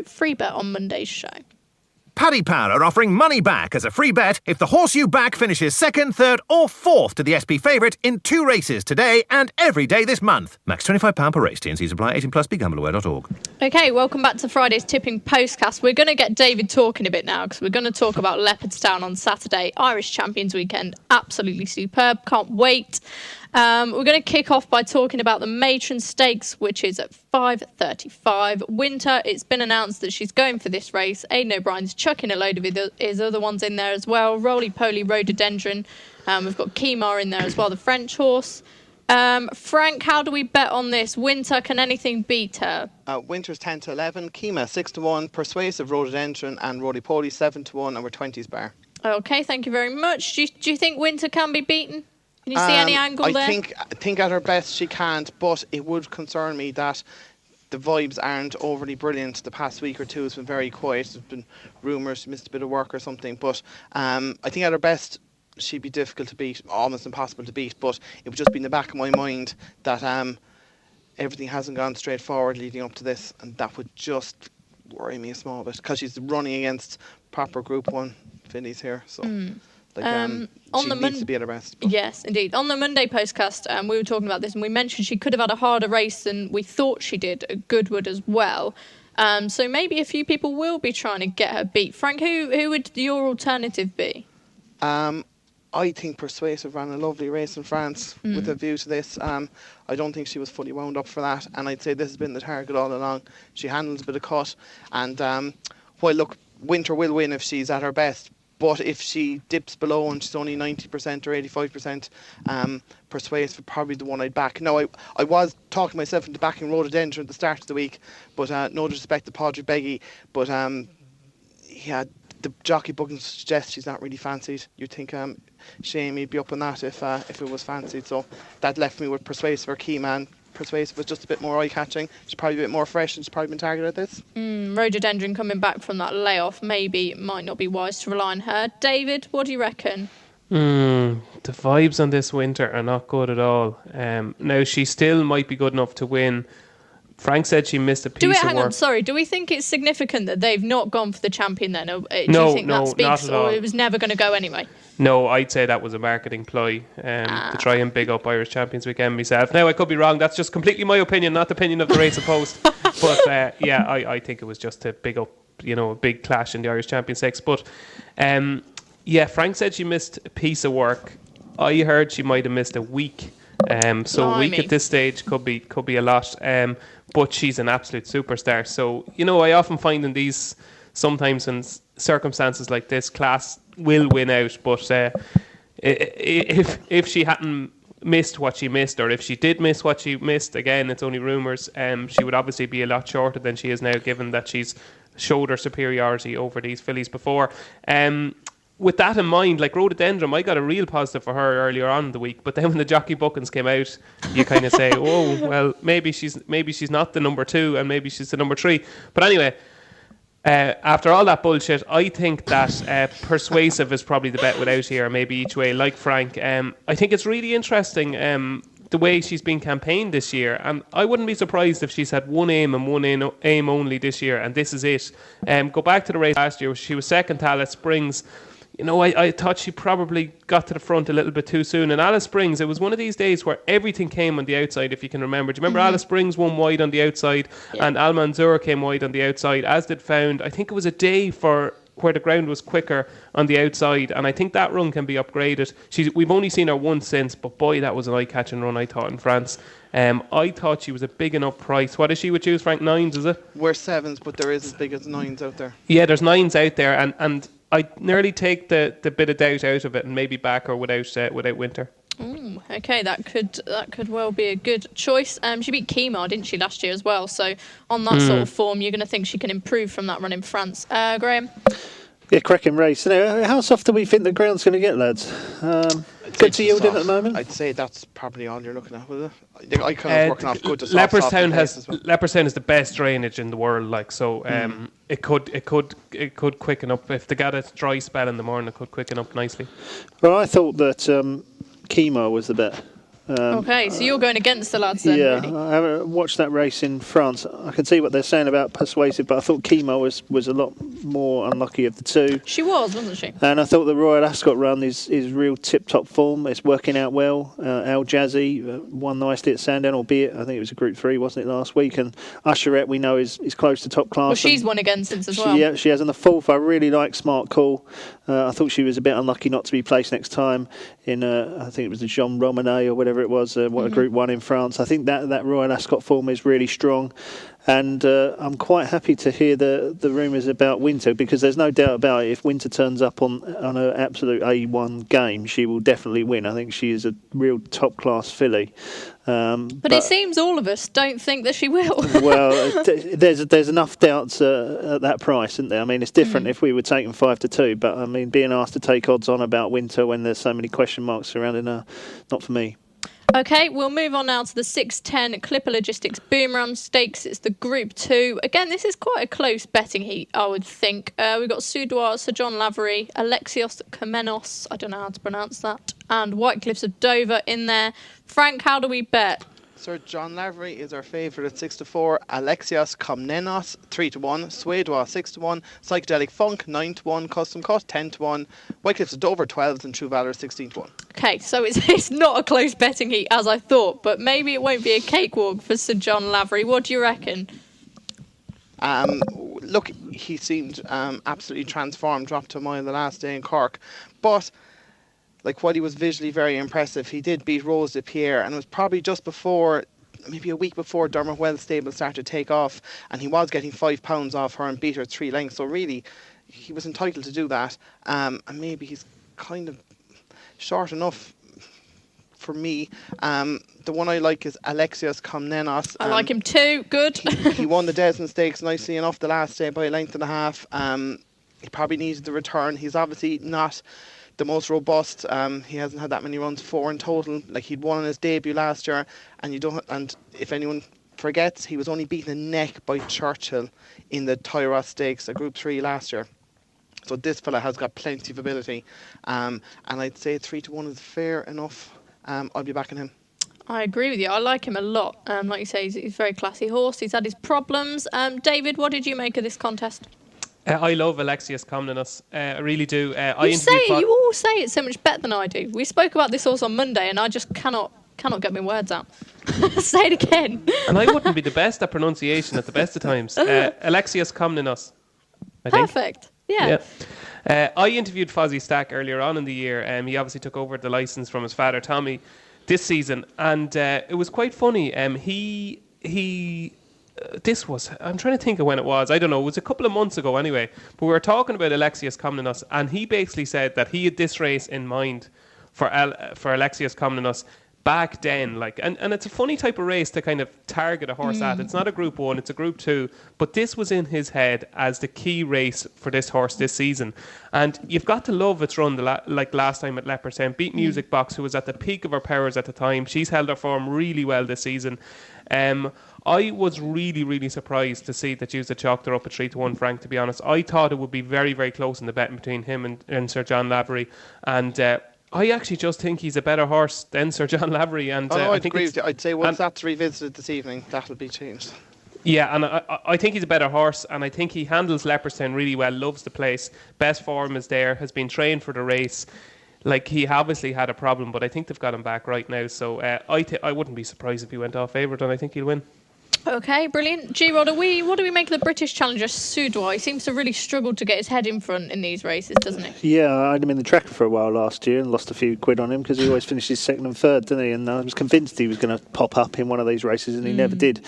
free bet on Monday's show. Paddy Power are offering money back as a free bet if the horse you back finishes 2nd, 3rd or 4th to the SP favourite in 2 races today and every day this month. Max £25 per race. T&Cs apply. 18+. BeGambleAware.org. Okay, welcome back to Friday's Tipping Postcast. We're going to get David talking a bit now because we're going to talk about Leopardstown on Saturday. Irish Champions Weekend. Absolutely superb. Can't wait. We're going to kick off by talking about the Matron Stakes, which is at 5:35. Winter, it's been announced that she's going for this race. Aidan O'Brien's chucking a load of his other ones in there as well. Roly Poly Rhododendron. We've got Kimar in there as well, the French horse. Frank, how do we bet on this? Winter, can anything beat her? Winter's 10 to 11. Kima 6 to 1. Persuasive Rhododendron and Roly Poly 7 to 1. And we're 20s bar. Okay, thank you very much. Do you think Winter can be beaten? Can you see any angle there? I think at her best she can't, but it would concern me that the vibes aren't overly brilliant. The past week or two has been very quiet. There's been rumours she missed a bit of work or something, but I think at her best she'd be difficult to beat, almost impossible to beat, but it would just be in the back of my mind that everything hasn't gone straightforward leading up to this, and that would just worry me a small bit because she's running against proper Group 1 fillies here, so... she needs to be at her best. But. Yes, indeed. On the Monday postcast, we were talking about this, and we mentioned she could have had a harder race than we thought she did at Goodwood as well. So maybe a few people will be trying to get her beat. Frank, who would your alternative be? I think Persuasive ran a lovely race in France with a view to this. I don't think she was fully wound up for that, and I'd say this has been the target all along. She handles a bit of cut, and while look, Winter will win if she's at her best. But if she dips below and she's only 90% or 85%, Persuasive probably the one I'd back. Now, I was talking myself into backing Rhododendron at the start of the week, but no disrespect to Padraig Beggy, but the jockey bookings suggest she's not really fancied. You'd think Shane would be up on that if it was fancied. So that left me with Persuasive or Keyman. Persuasive was just a bit more eye-catching. She's probably a bit more fresh and she's probably been targeted at this. Rhododendron coming back from that layoff maybe might not be wise to rely on her. David, what do you reckon? The vibes on this Winter are not good at all. Now, she still might be good enough to win. Frank said she missed a piece of work. Do we think it's significant that they've not gone for the champion then? Or, do you think that speaks, not at all. Or it was never going to go anyway? No, I'd say that was a marketing ploy to try and big up Irish Champions Weekend myself. Now, I could be wrong. That's just completely my opinion, not the opinion of the Race of Post. But I think it was just to big up, a big clash in the Irish Champions Stakes. But Frank said she missed a piece of work. I heard she might have missed a week. So a week at this stage could be a lot. But she's an absolute superstar. So, I often find in these, sometimes in circumstances like this, class will win out. But if she hadn't missed what she missed, or if she did miss what she missed, again, it's only rumours, she would obviously be a lot shorter than she is now, given that she's showed her superiority over these fillies before. with that in mind, like Rhododendron, I got a real positive for her earlier on in the week. But then when the jockey bookings came out, you kind of say, oh, well, maybe she's not the number 2 and maybe she's the number 3. But anyway, after all that bullshit, I think that Persuasive is probably the bet without here, maybe each way, like Frank. I think it's really interesting the way she's been campaigned this year, and I wouldn't be surprised if she's had one aim and one aim only this year, and this is it. Go back to the race last year, she was second to Alice Springs. You know, I thought she probably got to the front a little bit too soon. And Alice Springs, it was one of these days where everything came on the outside, if you can remember. Do you remember Alice Springs won wide on the outside, and Al Manzour came wide on the outside, as did Found. I think it was a day for where the ground was quicker on the outside, and I think that run can be upgraded. We've only seen her once since, but boy, that was an eye-catching run, I thought, in France. I thought she was a big enough price. What is she would choose, Frank? 9s, is it? We're 7s, but there is as big as 9s out there. Yeah, there's 9s out there, and I'd nearly take the bit of doubt out of it and maybe back her without Winter. Okay, that could well be a good choice. She beat Kemar, didn't she, last year as well? So on that sort of form, you're going to think she can improve from that run in France. Graham? Yeah, cracking race. Now, how soft do we think the ground's going to get, lads? Good to yield in at the moment? I'd say that's probably all you're looking at, was it? I kind of working off good to soft. Leopardstown is the best drainage in the world, like, so it could quicken up. If they got a dry spell in the morning, it could quicken up nicely. Well, I thought that Kemar was the bet. Okay, so you're going against the lads then, yeah, really? I haven't watched that race in France. I can see what they're saying about Persuasive, but I thought Kemar was a lot more unlucky of the two. She wasn't she? And I thought the Royal Ascot run is real tip-top form. It's working out well. Al Jazzy won nicely at Sandown, albeit I think it was a Group 3, wasn't it, last week? And Usherette, we know, is close to top class. Well, she's won again since as well. Yeah, she has. In the 4th, I really like Smart Call. I thought she was a bit unlucky not to be placed next time in, I think it was the Jean Romanet or whatever it was, Group 1 in France. I think that Royal Ascot form is really strong. And I'm quite happy to hear the rumours about Winter, because there's no doubt about it. If Winter turns up on an absolute A1 game, she will definitely win. I think she is a real top-class filly. But it seems all of us don't think that she will. Well, there's enough doubts at that price, isn't there? I mean, it's different if we were taking 5-2, but I mean, being asked to take odds on about Winter when there's so many question marks surrounding her, not for me. Okay, we'll move on now to the 6:10 Clipper Logistics Boomerang Stakes. It's the Group 2. Again, this is quite a close betting heat, I would think. We've got Soudois, Sir John Lavery, Alexios Komnenos, I don't know how to pronounce that, and White Cliffs of Dover in there. Frank, how do we bet? Sir John Lavery is our favourite at 6-4. Alexios Komnenos 3-1. Soudois 6-1. Psychedelic Funk 9-1. Custom Cut 10-1. White Cliffs of Dover 12s and True Valour 16-1. Okay, so it's not a close betting heat as I thought, but maybe it won't be a cakewalk for Sir John Lavery. What do you reckon? Look, he seemed absolutely transformed, dropped to a mile the last day in Cork, but like, while he was visually very impressive, he did beat Rose de Pierre, and it was probably just before, maybe a week before Dermot Wells' stable started to take off, and he was getting £5 off her and beat her 3 lengths. So really, he was entitled to do that, and maybe he's kind of short enough for me. The one I like is Alexios Komnenos. I like him too. Good. he won the Desmond Stakes nicely enough the last day by a length and a half. He probably needed the return. He's obviously not the most robust. He hasn't had that many runs, 4 in total. Like, he'd won on his debut last year, and if anyone forgets, he was only beaten a neck by Churchill in the Tyros Stakes, a Group 3 last year. So this fella has got plenty of ability, and I'd say 3-1 is fair enough. I'll be backing him. I agree with you. I like him a lot. Like you say, he's a very classy horse. He's had his problems. David, what did you make of this contest? I love Alexios Komnenos. I really do. You all say it so much better than I do. We spoke about this horse on Monday, and I just cannot get my words out. Say it again. And I wouldn't be the best at pronunciation at the best of times. Alexios Komnenos, I think. Perfect. Yeah. I interviewed Fozzie Stack earlier on in the year. He obviously took over the licence from his father, Tommy, this season. And it was quite funny. This was, I'm trying to think of when it was. I don't know. It was a couple of months ago anyway. But we were talking about Alexios Komnenos, and he basically said that he had this race in mind for Alexios Komnenos back then, and it's a funny type of race to kind of target a horse at. It's not a Group 1, it's a Group 2, but this was in his head as the key race for this horse this season. And you've got to love its run like last time at Leopardstown. Beat Music Box, who was at the peak of her powers at the time. She's held her form really well this season. I was really, really surprised to see that you had chalked her up at 3-1, Frank, to be honest. I thought it would be very, very close in the betting between him and Sir John Lavery. And I actually just think he's a better horse than Sir John Lavery. And I'd agree with you. I'd say once that's revisited this evening, that'll be changed. Yeah, and I think he's a better horse, and I think he handles Leopardstown really well, loves the place, best form is there, has been trained for the race. Like, he obviously had a problem, but I think they've got him back right now. So I wouldn't be surprised if he went off favourite, and I think he'll win. Okay, brilliant. G-Rod, what do we make of the British challenger Soudois? He seems to really struggle to get his head in front in these races, doesn't he? Yeah, I had him in the tracker for a while last year and lost a few quid on him because he always finishes second and third, didn't he? And I was convinced he was going to pop up in one of these races, and he never did.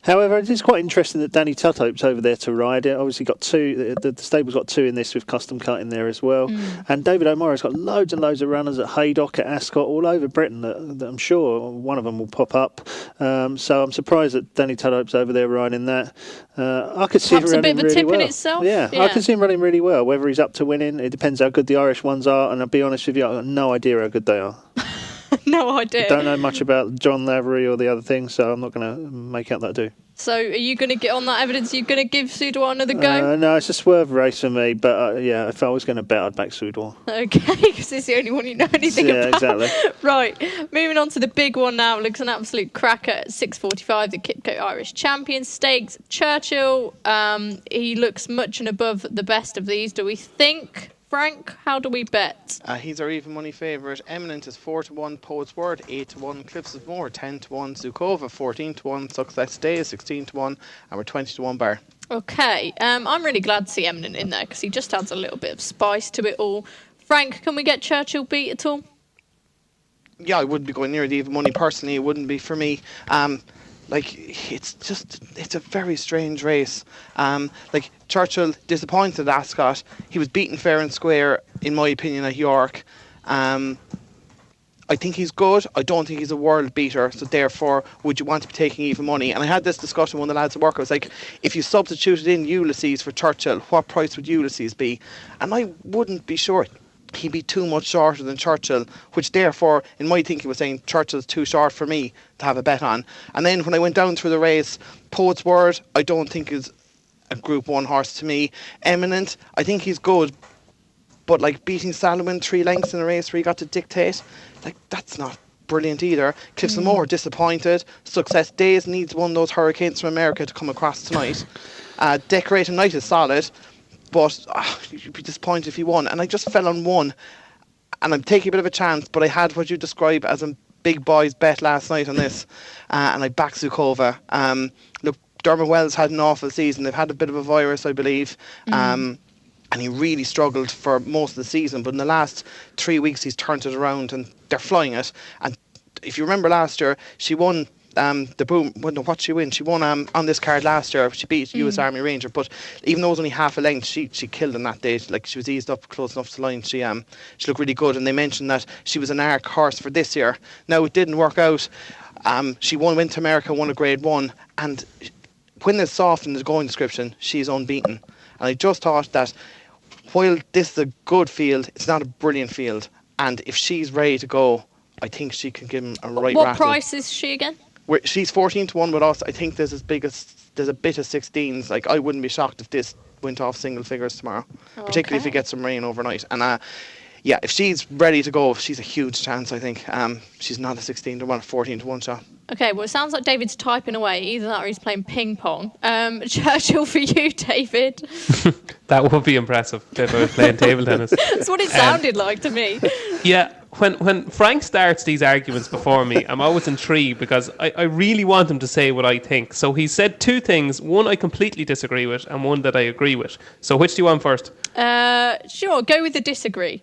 However, it is quite interesting that Danny Tuthope's over there to ride. It obviously got two. The stable's got two in this with Custom Cut in there as well. And David O'Mara's got loads and loads of runners at Haydock, at Ascot, all over Britain that I'm sure one of them will pop up. So I'm surprised that Danny Tuthope's over there riding that. I could see him running really well. Perhaps a bit of a tip in itself. Yeah, I could see him running really well. Whether he's up to winning, it depends how good the Irish ones are. And I'll be honest with you, I've got no idea how good they are. No idea. I don't know much about John Lavery or the other things, so I'm not going to make out that I do. So are you going to get on that evidence? Are you going to give Soudois another go? No, it's a swerve race for me, but yeah, if I was going to bet, I'd back Soudois. Okay, because it's the only one you know anything about. Yeah, exactly. Right, moving on to the big one now. Looks an absolute cracker at 6:45, the Kipco Irish Champion Stakes. Churchill, he looks much and above the best of these, do we think? Frank, how do we bet? He's our even money favourite. Eminent is 4-1, Poet's Word 8-1, Cliffs of Moher 10-1, Zukova 14-1, Success Day is 16-1, and we're 20-1 bar. Okay, I'm really glad to see Eminent in there because he just adds a little bit of spice to it all. Frank, can we get Churchill beat at all? Yeah, I wouldn't be going near the even money personally. It wouldn't be for me. It's a very strange race. Churchill disappointed at Ascot. He was beaten fair and square, in my opinion, at York. I think he's good. I don't think he's a world beater. So therefore, would you want to be taking even money? And I had this discussion with one of the lads at work. I was like, if you substituted in Ulysses for Churchill, what price would Ulysses be? And I wouldn't be sure. He'd be too much shorter than Churchill, which therefore, in my thinking, was saying Churchill's too short for me to have a bet on. And then when I went down through the race, Poet's Word, I don't think is a Group 1 horse to me. Eminent, I think he's good, but beating Salomon 3 lengths in a race where he got to dictate, that's not brilliant either. Cliffs of Moher, disappointed. Success Days needs one of those hurricanes from America to come across tonight. Decorated Night is solid, but you'd be disappointed if he won. And I just fell on one, and I'm taking a bit of a chance, but I had what you describe as a big boys bet last night on this, and I backed Zukova. Look, Dermot Wells had an awful season. They've had a bit of a virus, I believe, and he really struggled for most of the season, but in the last 3 weeks he's turned it around and they're flying it. And if you remember last year, she won the boom. Well, no, what she win? She won on this card last year. She beat US Army Ranger, but even though it was only half a length, she killed on that day. She was eased up close enough to the line. She looked really good, and they mentioned that she was an arc horse for this year. Now it didn't work out. She went to America, won a Grade 1, and when it's soft in the going description, she's unbeaten. And I just thought that while this is a good field, it's not a brilliant field, and if she's ready to go, I think she can give him a right rattle. What price is she again? She's 14-1 with us. I think there's a bit of 16s. I wouldn't be shocked if this went off single figures tomorrow, particularly if we get some rain overnight. And if she's ready to go, she's a huge chance, I think. She's not a 16-1, a 14-1 shot. Okay, well, it sounds like David's typing away. Either that or he's playing ping pong. Churchill for you, David. That would be impressive if I was playing table tennis. That's what it sounded like to me. Yeah, when Frank starts these arguments before me, I'm always intrigued because I really want him to say what I think. So he said two things, one I completely disagree with and one that I agree with. So which do you want first? Sure, go with the disagree.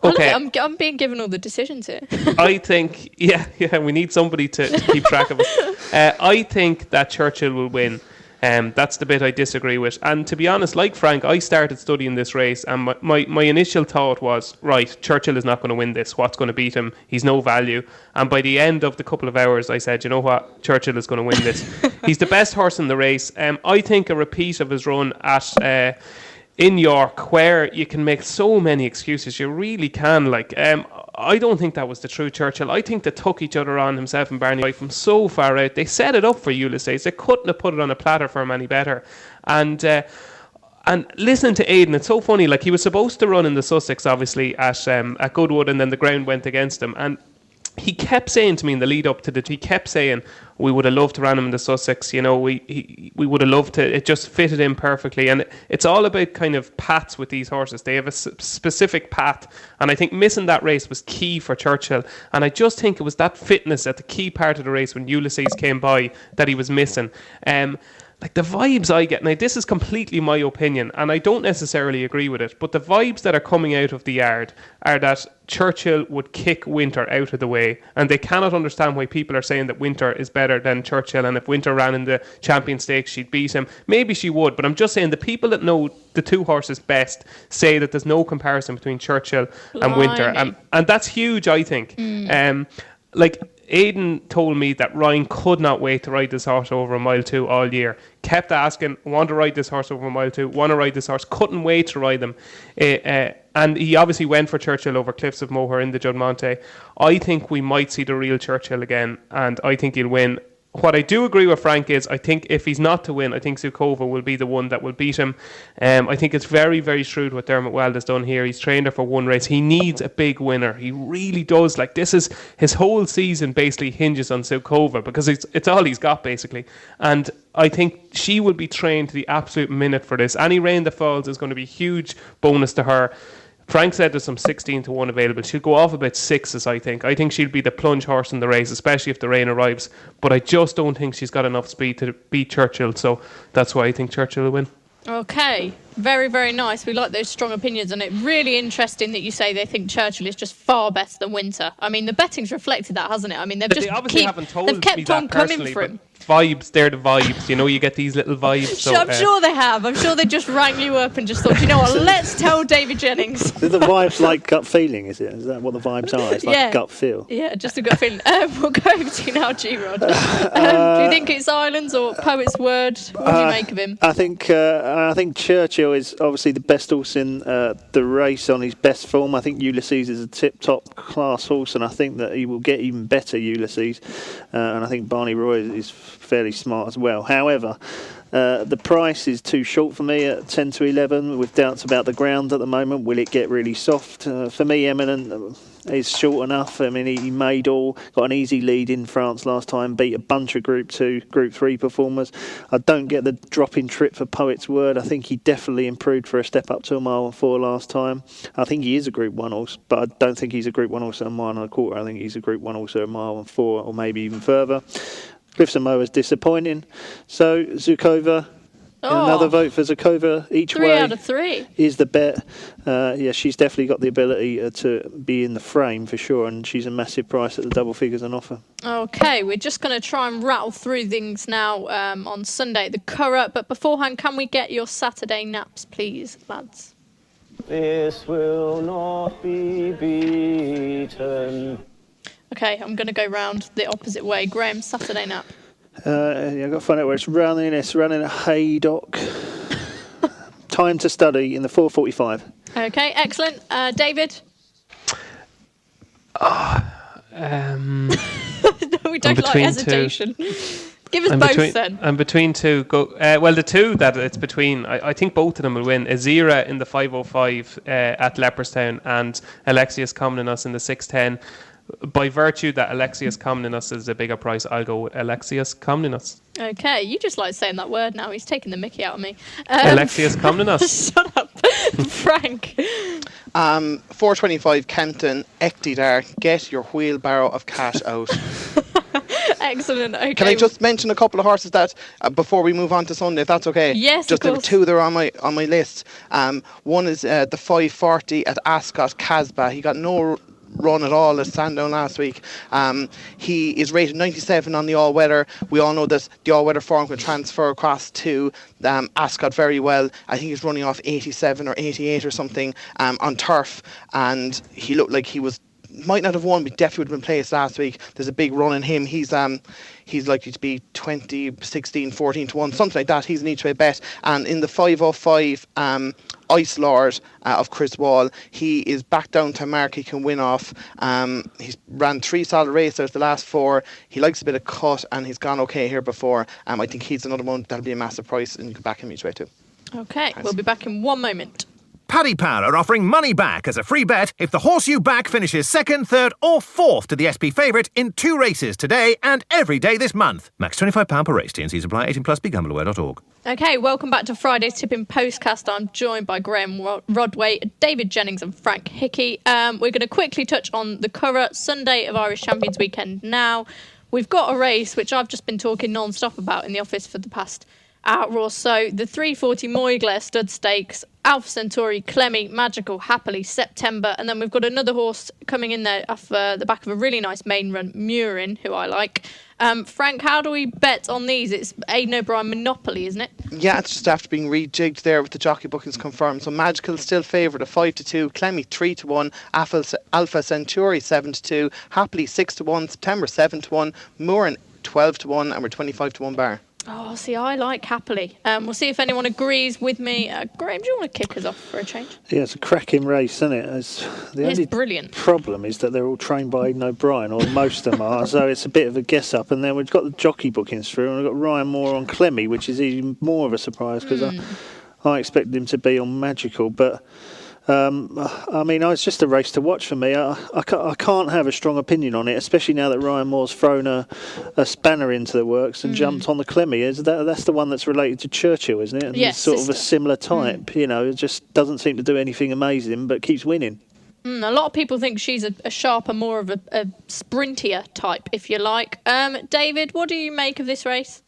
Okay. Oh, look, I'm being given all the decisions here. I think, yeah, we need somebody to keep track of it. I think that Churchill will win. That's the bit I disagree with. And to be honest, like Frank, I started studying this race, and my initial thought was, right, Churchill is not going to win this. What's going to beat him? He's no value. And by the end of the couple of hours, I said, you know what? Churchill is going to win this. He's the best horse in the race. I think a repeat of his run at in York, where you can make so many excuses, you really can. I don't think that was the true Churchill. I think they took each other on, himself and Barney, from so far out. They set it up for Ulysses. They couldn't have put it on a platter for him any better. And listening to Aidan, it's so funny. Like, he was supposed to run in the Sussex, obviously, at Goodwood, and then the ground went against him. And he kept saying to me in the lead up to he kept saying, we would have loved to run him in the Sussex, we would have loved to, it just fitted in perfectly. And it's all about kind of paths with these horses. They have a specific path, and I think missing that race was key for Churchill. And I just think it was that fitness at the key part of the race when Ulysses came by that he was missing. Like, the vibes I get, now this is completely my opinion, and I don't necessarily agree with it, but the vibes that are coming out of the yard are that Churchill would kick Winter out of the way, and they cannot understand why people are saying that Winter is better than Churchill, and if Winter ran in the Champion Stakes, she'd beat him. Maybe she would, but I'm just saying the people that know the two horses best say that there's no comparison between Churchill and Winter, and that's huge, I think. Aidan told me that Ryan could not wait to ride this horse over a mile 2 all year. Kept asking, want to ride this horse over a mile 2, want to ride this horse, couldn't wait to ride them. And he obviously went for Churchill over Cliffs of Moher in the Juddmonte. I think we might see the real Churchill again, and I think he'll win. What I do agree with Frank is, I think if he's not to win, I think Zukova will be the one that will beat him. I think it's very, very shrewd what Dermot Weld has done here. He's trained her for one race. He needs a big winner. He really does. Like, this is his whole season basically hinges on Zukova, because it's all he's got basically. And I think she will be trained to the absolute minute for this. Any rain that falls is going to be a huge bonus to her. Frank said there's some 16-1 available. She'll go off about 6s, I think. I think she'll be the plunge horse in the race, especially if the rain arrives. But I just don't think she's got enough speed to beat Churchill. So that's why I think Churchill will win. Okay, very, very nice. We like those strong opinions, and it's really interesting that you say they think Churchill is just far better than Winter. I mean, the betting's reflected that, hasn't it? I mean, they've kept on coming for him. Vibes, they're the vibes. You get these little vibes. So, I'm sure they have. I'm sure they just rang you up and just thought, you know what, let's tell David Jennings. Are the vibes like gut feeling, is it? Is that what the vibes are? It's like gut feel. Yeah, just a gut feeling. We'll go over to you now, G-Rod. Do you think it's Islands or Poet's Word? What do you make of him? I think Churchill is obviously the best horse in the race on his best form. I think Ulysses is a tip-top class horse, and I think that he will get even better, Ulysses. And I think Barney Roy is fairly smart as well. However, the price is too short for me at 10 to 11, with doubts about the ground at the moment. Will it get really soft? For me, Eminent is short enough. I mean, he made all, got an easy lead in France last time, beat a bunch of Group 2, Group 3 performers. I don't get the drop-in trip for Poet's Word. I think he definitely improved for a step up to a mile and 4 last time. I think he is a Group 1 horse, but I don't think he's a Group 1 horse at a mile and a quarter. I think he's a Group 1 horse at a mile and 4, or maybe even further. Cliffs and Moher is disappointing. So Zukova, another vote for Zukova each 3 way. 3 out of 3 is the bet. She's definitely got the ability to be in the frame for sure, and she's a massive price at the double figures on offer. Okay, we're just going to try and rattle through things now on Sunday at the Curragh, but beforehand, can we get your Saturday naps, please, lads? This will not be beaten. Okay, I'm going to go round the opposite way. Graham, Saturday nap. I've got to find out where it's running. It's running at Haydock. Time to study in the 4:45. Okay, excellent. David? We don't like hesitation. Give us both then. I'm between two. The two that it's between, I think both of them will win. Azira in the 5:05 at Leopardstown, and Alexius Comnenus in the 6:10. By virtue that Alexius Comnenus is a bigger price, I'll go with Alexius Comnenus. Okay, you just like saying that word now. He's taking the mickey out of me. Alexius Comnenus. Shut up. Frank. 425 Kempton, Ectidar, get your wheelbarrow of cash out. Excellent. Okay. Can I just mention a couple of horses that before we move on to Sunday, if that's okay? Yes, just of course. Two that are on my list. One is the 540 at Ascot, Casbah. He got no run at all at Sandown last week. He is rated 97 on the all-weather. We all know that the all-weather form can transfer across to Ascot very well. I think he's running off 87 or 88 or something on turf, and he looked like he might not have won, but definitely would have been placed last week. There's a big run in him. He's likely to be 20, 16, 14 to 1, something like that. He's an each way bet. And in the 505 Ice Lord of Chris Wall, he is back down to a mark he can win off. He's ran 3 solid races out of the last 4. He likes a bit of cut, and he's gone okay here before. I think he's another one that'll be a massive price, and you can back him each way too. Okay, we'll be back in 1 moment. Paddy Power are offering money back as a free bet if the horse you back finishes 2nd, 3rd or 4th to the SP favourite in 2 races today and every day this month. Max £25 per race. T&Cs apply. 18 plus. BeGambleAware.org. Okay, welcome back to Friday's Tipping Postcast. I'm joined by Graham Rodway, David Jennings and Frank Hickey. We're going to quickly touch on the Curragh Sunday of Irish Champions Weekend now. We've got a race which I've just been talking non-stop about in the office for the past hour or so. The 340 Moygler Stud Stakes, Alpha Centauri, Clemmy, Magical, Happily, September. And then we've got another horse coming in there off the back of a really nice main run, Murin, who I like. Frank, how do we bet on these? It's Aidan O'Brien Monopoly, isn't it? Yeah, it's just after being rejigged there with the jockey bookings confirmed. So Magical still favoured at 5 to 2, Clemmy 3 to 1, Alpha Centauri 7 to 2, Happily 6 to 1, September 7 to 1, Murin 12 to 1, and we're 25 to 1 bar. Oh, see, I like Happily. We'll see if anyone agrees with me. Graham, do you want to kick us off for a change? Yeah, it's a cracking race, isn't it? It's brilliant. The problem is that they're all trained by Aidan O'Brien, or most of them are, so it's a bit of a guess-up. And then we've got the jockey bookings through, and we've got Ryan Moore on Clemmy, which is even more of a surprise, because I expected him to be on Magical, but... it's just a race to watch for me. I can't have a strong opinion on it, especially now that Ryan Moore's thrown a spanner into the works and jumped on the Clemmy. That's the one that's related to Churchill, isn't it? And yes, it's sort of a similar type. It just doesn't seem to do anything amazing, but keeps winning. A lot of people think she's a sharper, more of a sprintier type, if you like. David, what do you make of this race?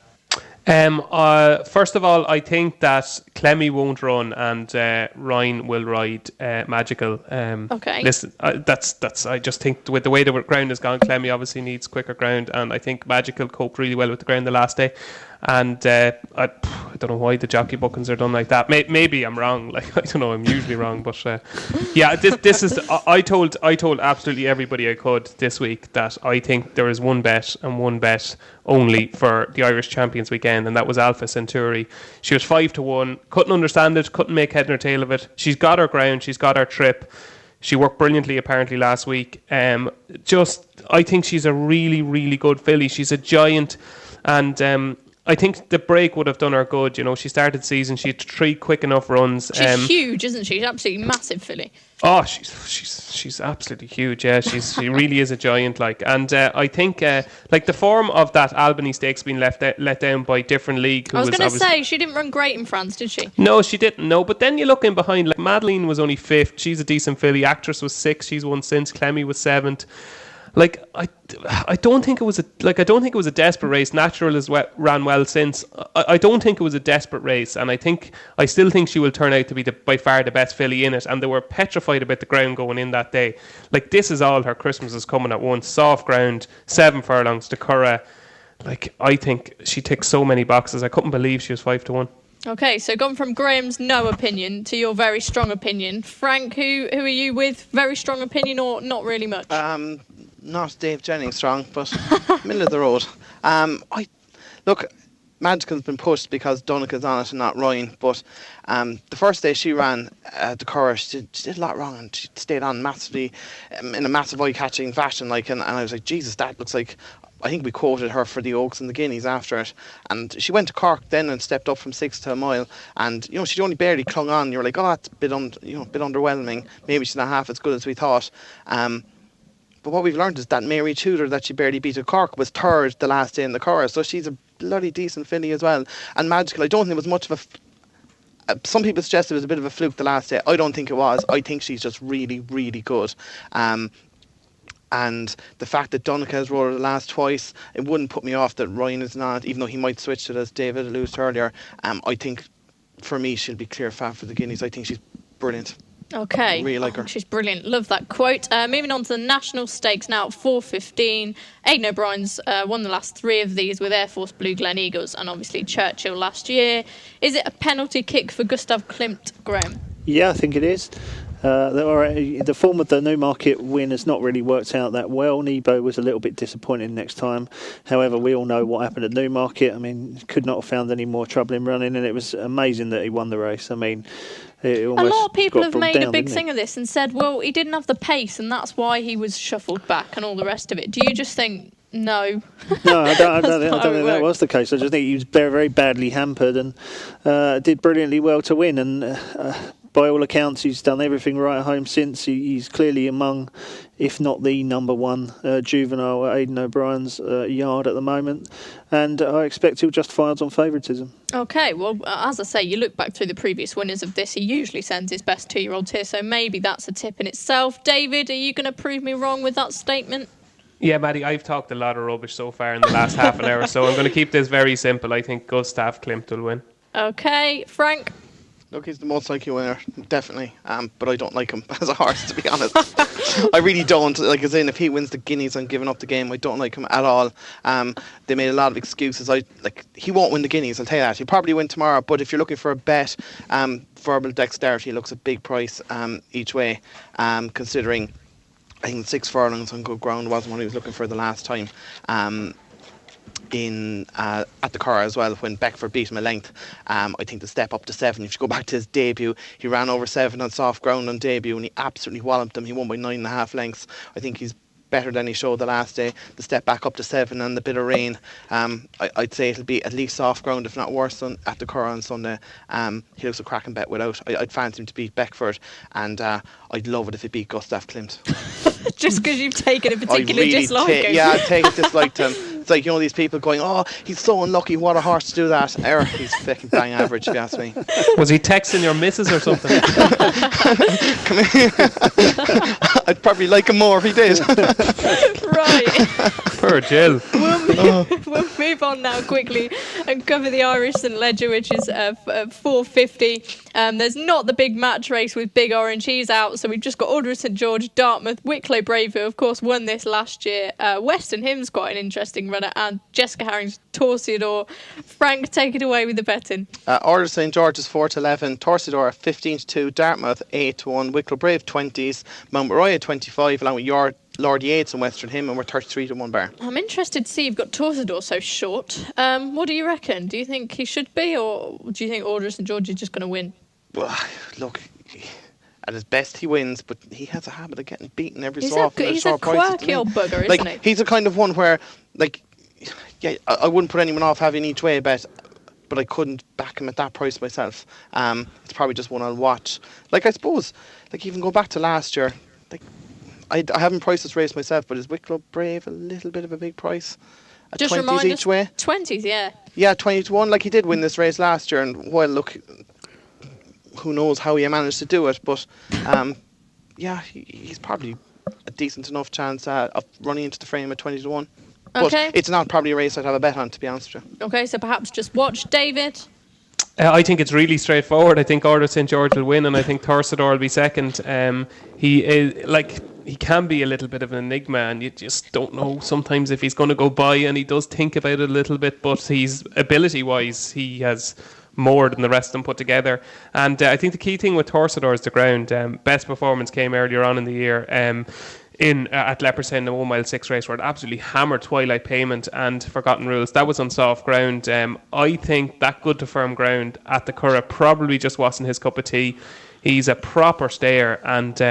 First of all, I think that Clemmy won't run and Ryan will ride Magical. Okay. Listen, that's. I just think with the way the ground has gone, Clemmy obviously needs quicker ground, and I think Magical coped really well with the ground the last day. And I don't know why the jockey bookings are done like that. Maybe I'm wrong. I don't know. I'm usually wrong, but yeah, this is. I told absolutely everybody I could this week that I think there is one bet and one bet only for the Irish Champions Weekend, and that was Alpha Centauri. She was 5 to 1. Couldn't understand it. Couldn't make head nor tail of it. She's got her ground. She's got her trip. She worked brilliantly apparently last week. I think she's a really, really good filly. She's a giant, and I think the break would have done her good. She started the season, she had 3 quick enough runs. She's huge, isn't she? She's absolutely massive filly. Oh, she's absolutely huge. Yeah, she really is a giant. And I think the form of that Albany Stakes being let down by different league. I was going to say she didn't run great in France, did she? No, she didn't. No, but then you look in behind. Madeleine was only 5th. She's a decent filly. Actress was 6th. She's won since. Clemmy was 7th. I don't think it was a desperate race. Natural has ran well since. I don't think it was a desperate race, and I still think she will turn out to be by far the best filly in it. And they were petrified about the ground going in that day. This is all her Christmas is coming at once. Soft ground, 7 furlongs to Curragh. I think she ticks so many boxes. I couldn't believe she was 5 to 1. Okay, so gone from Graham's no opinion to your very strong opinion. Frank, who are you with? Very strong opinion or not really much? Not Dave Jennings strong, but middle of the road. Magical's been pushed because Donica's on it and not Ryan. But the first day she ran the Curragh, she did a lot wrong and she stayed on massively in a massive eye-catching fashion. And I was like, Jesus, that looks like. I think we quoted her for the Oaks and the Guineas after it, and she went to Cork then and stepped up from 6 to a mile, and she'd only barely clung on. You were like, oh, that's a bit underwhelming. Maybe she's not half as good as we thought. But what we've learned is that Mary Tudor, that she barely beat at Cork, was 3rd the last day in the Curragh, so she's a bloody decent filly as well. And Magical, I don't think it was much of a. Some people suggested it was a bit of a fluke the last day. I don't think it was. I think she's just really, really good. And the fact that Donica has rolled the last twice, it wouldn't put me off that Ryan is not, even though he might switch to it, as David alluded to earlier. I think for me she'll be clear fat for the Guineas. I think she's brilliant. Okay. Really like her. She's brilliant. Love that quote. Moving on to the national stakes now at 4:15. Aidan O'Brien's won the last 3 of these with Air Force Blue Glen Eagles and obviously Churchill last year. Is it a penalty kick for Gustav Klimt, Graham? Yeah, I think it is. The form of the Newmarket win has not really worked out that well. Nebo was a little bit disappointing next time. However, we all know what happened at Newmarket. I mean, could not have found any more trouble in running, and it was amazing that he won the race. I mean, a lot of people have made a big thing of this and said, well, he didn't have the pace, and that's why he was shuffled back and all the rest of it. Do you just think, no? No, I don't think that was the case. I just think he was very, very badly hampered and did brilliantly well to win. And by all accounts, he's done everything right at home since. He's clearly among, if not the number one juvenile at Aidan O'Brien's yard at the moment. And I expect he'll justify odds on favouritism. Okay, well, as I say, you look back through the previous winners of this, he usually sends his best 2-year-olds here, so maybe that's a tip in itself. David, are you going to prove me wrong with that statement? Yeah, Maddie, I've talked a lot of rubbish so far in the last half an hour, so I'm going to keep this very simple. I think Gustav Klimt will win. Okay, Frank? Look, he's the most likely winner, definitely. But I don't like him as a horse, to be honest. I really don't. Like, as in, if he wins the Guineas, I'm giving up the game. I don't like him at all. They made a lot of excuses. He won't win the Guineas, I'll tell you that. He'll probably win tomorrow. But if you're looking for a bet, verbal dexterity looks a big price each way, considering I think 6 furlongs on good ground wasn't what he was looking for the last time. At the car as well when Beckford beat him a length. I think the step up to 7, if you go back to his debut, he ran over 7 on soft ground on debut and he absolutely walloped him. He won by 9.5 lengths. I think he's better than he showed the last day. The step back up to 7 and the bit of rain, I'd say it'll be at least soft ground, if not worse, at the car on Sunday. He looks a cracking bet without. I'd fancy him to beat Beckford, and I'd love it if he beat Gustav Klimt. Just because you've taken a particular dislike him. Yeah, I've taken a dislike to him. It's like, these people going, oh, he's so unlucky, what a horse to do that. He's fucking bang average, if you ask me. Was he texting your missus or something? Come here. I'd probably like him more if he did. Right. Poor Jill. We'll move on now quickly and cover the Irish St Leger, which is 4:50. There's not the big match race with Big Orange. He's out, so we've just got Order of St George, Dartmouth, Wicklow Brave, who of course won this last year. Western Hymn's quite an interesting runner, and Jessica Harring's Torsidor. Frank, take it away with the betting. Order of St George is 4-11, Torsidor 15-2, Dartmouth 8-1, Wicklow Brave 20s, Mount Moriah 25, along with your Lord Yates and Western Hymn, and we're 33-1 bar. I'm interested to see you've got Torsidor so short. What do you reckon? Do you think he should be, or do you think Order of St George is just going to win? Well, look, at his best he wins, but he has a habit of getting beaten every so often. He's a quirky old bugger, isn't he? He's the kind of one where, I wouldn't put anyone off having each way bet, but I couldn't back him at that price myself. It's probably just one I'll watch. I suppose, even go back to last year, I haven't priced this race myself, but is Wicklow Brave a little bit of a big price? At just 20s each way? 20s, yeah. Yeah, 20-1. He did win this race last year, and look, who knows how he managed to do it, but he's probably a decent enough chance of running into the frame at 20-1. But it's not probably a race I'd have a bet on, to be honest with you. Okay, so perhaps just watch David. I think it's really straightforward. I think Order of St George will win, and I think Torsidor will be second. He is he can be a little bit of an enigma, and you just don't know sometimes if he's going to go by, and he does think about it a little bit, but he's ability-wise, he has more than the rest of them put together. And I think the key thing with Torsidor is the ground. Best performance came earlier on in the year at Leopardstown in the 1 mile 6 race, where it absolutely hammered Twilight Payment and Forgotten Rules. That was on soft ground. I think that good to firm ground at the Curragh probably just wasn't his cup of tea. He's a proper stayer, and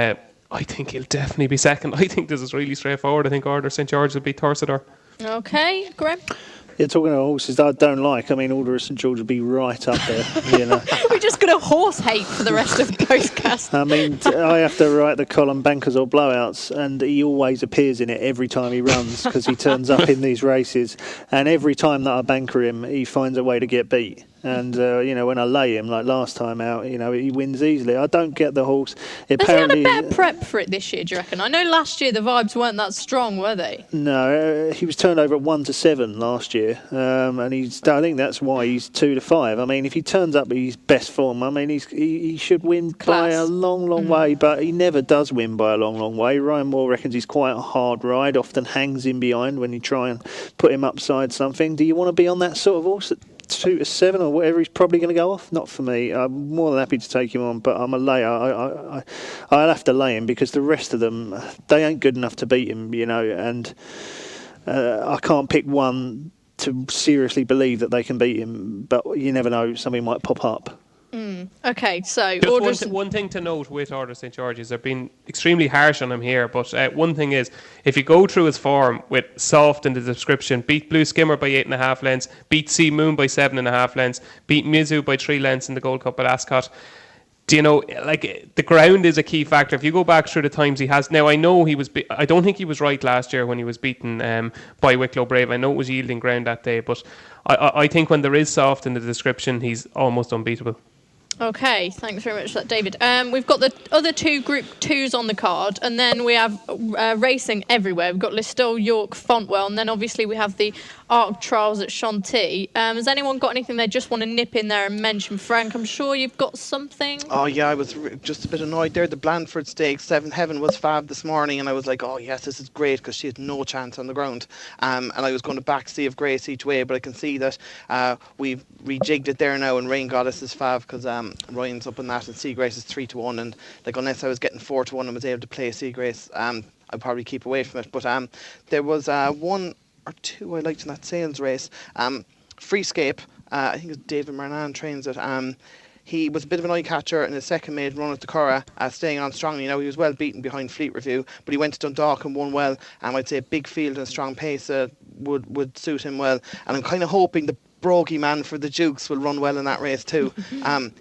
I think he'll definitely be second. I think this is really straightforward. I think Order of St George will beat Torsidor. Okay, Graham? Yeah, talking about horses that I don't like, Order of St George would be right up there. We're just going to horse hate for the rest of the podcast. I have to write the column Bankers or Blowouts, and he always appears in it every time he runs because he turns up in these races, and every time that I banker him, he finds a way to get beat. And, when I lay him, like last time out, he wins easily. I don't get the horse. Has he had a better prep for it this year, do you reckon? I know last year the vibes weren't that strong, were they? No, he was turned over at 1-7 last year. And I think that's why he's 2-5. I mean, if he turns up at his best form, I mean, he should win by a long, long way. But he never does win by a long, long way. Ryan Moore reckons he's quite a hard ride, often hangs in behind when you try and put him upside something. Do you want to be on that sort of horse? 2-7 or whatever he's probably going to go off? Not for me. I'm more than happy to take him on, but I'm a layer. I'll have to lay him because the rest of them, they ain't good enough to beat him, and I can't pick one to seriously believe that they can beat him, but you never know, something might pop up. Okay, so just one thing to note with Order St George's, they've been extremely harsh on him here, but one thing is, if you go through his form with Soft in the description, beat Blue Skimmer by 8.5 lengths, beat Sea Moon by 7.5 lengths, beat Mizu by 3 lengths in the Gold Cup at Ascot. The ground is a key factor. If you go back through the times he has now, I know I don't think he was right last year when he was beaten by Wicklow Brave. I know it was yielding ground that day, but I think when there is Soft in the description, he's almost unbeatable. Okay, thanks very much for that, David. We've got the other two Group 2s on the card, and then we have racing everywhere. We've got Listowel, York, Fontwell, and then obviously we have the Arc Trials at Chantilly. Has anyone got anything they just want to nip in there and mention? Frank, I'm sure you've got something. Oh, yeah, I was just a bit annoyed there. The Blandford Stakes, Seventh Heaven was fab this morning, and I was like, oh, yes, this is great, because she had no chance on the ground. And I was going to back Sea of Grace each way, but I can see that we've rejigged it there now, and Rain Goddess is fab, because Ryan's up on that, and Sea Grace is 3-1, and unless I was getting 4-1 and was able to play Sea Grace, I'd probably keep away from it. But there was 1 or 2 I liked in that sales race. Freescape, I think it's David Marnan trains it. He was a bit of an eye catcher in his second maiden run at the Curragh, staying on strongly. Now, he was well beaten behind Fleet Review, but he went to Dundalk and won well. I'd say a big field and a strong pace would suit him well. And I'm kind of hoping the Brogy man for the Dukes will run well in that race too.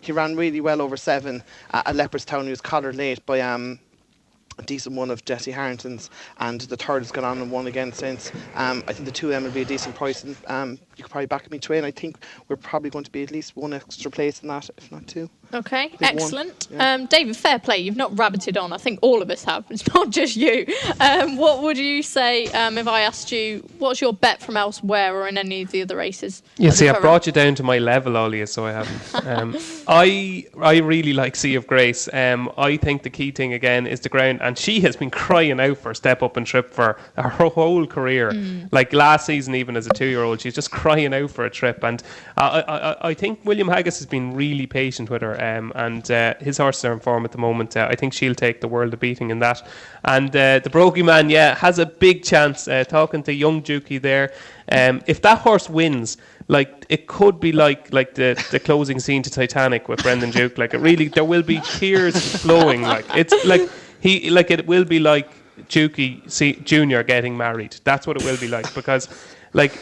He ran really well over 7 at Leopardstown. He was collared late by a decent one of Jesse Harrington's, and the third has gone on and won again since. I think the two of them will be a decent price, and you could probably back me to win. I think we're probably going to be at least 1 extra place in that, if not 2. Okay, excellent. Yeah. David, fair play. You've not rabbited on. I think all of us have. It's not just you. What would you say if I asked you, what's your bet from elsewhere or in any of the other races? Yeah, see, I brought you down to my level, Ollie, so I haven't. I really like Sea of Grace. I think the key thing, again, is the ground, and she has been crying out for a step up and trip for her whole career. Like last season, even as a 2-year-old, she's just crying out for a trip, and I think William Haggis has been really patient with her. And his horses are in form at the moment. I think she'll take the world of beating in that. And the Brogy man, has a big chance. Talking to young Dukey there, if that horse wins, it could be like the closing scene to Titanic with Brendan Duke. It really, there will be tears flowing. It will be like Dukey Junior getting married. That's what it will be like, because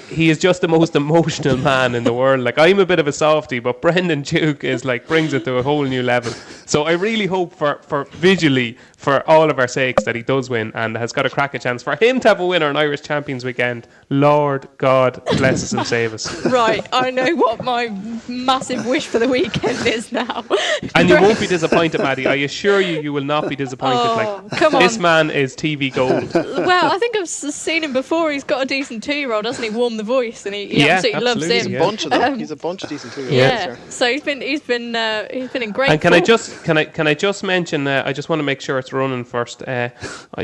he is just the most emotional man in the world. I'm a bit of a softie, but Brendan Duke is brings it to a whole new level. So I really hope for visually, for all of our sakes, that he does win and has got a crack a chance for him to have a winner on Irish Champions Weekend. Lord God bless us and save us. Right, I know what my massive wish for the weekend is now. And you won't be disappointed, Maddie. I assure you, you will not be disappointed. Come on. This man is TV gold. Well, I think I've seen him before. He's got a decent 2-year-old, hasn't he? Warm the voice, and he absolutely loves him. He's a bunch of decent 2-year-olds. So he's been in great. And can I just mention? I just want to make sure it's running first. I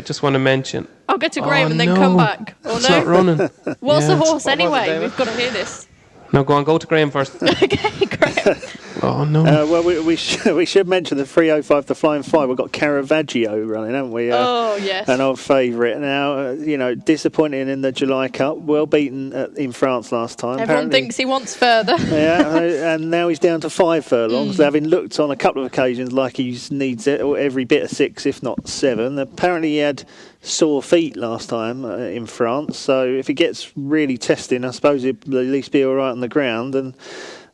just want to mention. I'll get to Graham and then come back. It's not running. What's the horse anyway? We've got to hear this. No, go to Graham first. Okay, Graham. Oh no. Well, we should mention the 305, the Flying 5. We've got Caravaggio running, haven't we? Oh yes. An old favourite. Now, disappointing in the July Cup. Well beaten in France last time. Everyone thinks he wants further. Yeah, and now he's down to 5 furlongs. Having looked on a couple of occasions like he needs it, or every bit of 6, if not 7. Apparently, he had sore feet last time in France. So if he gets really testing, I suppose he'll at least be all right on the ground. And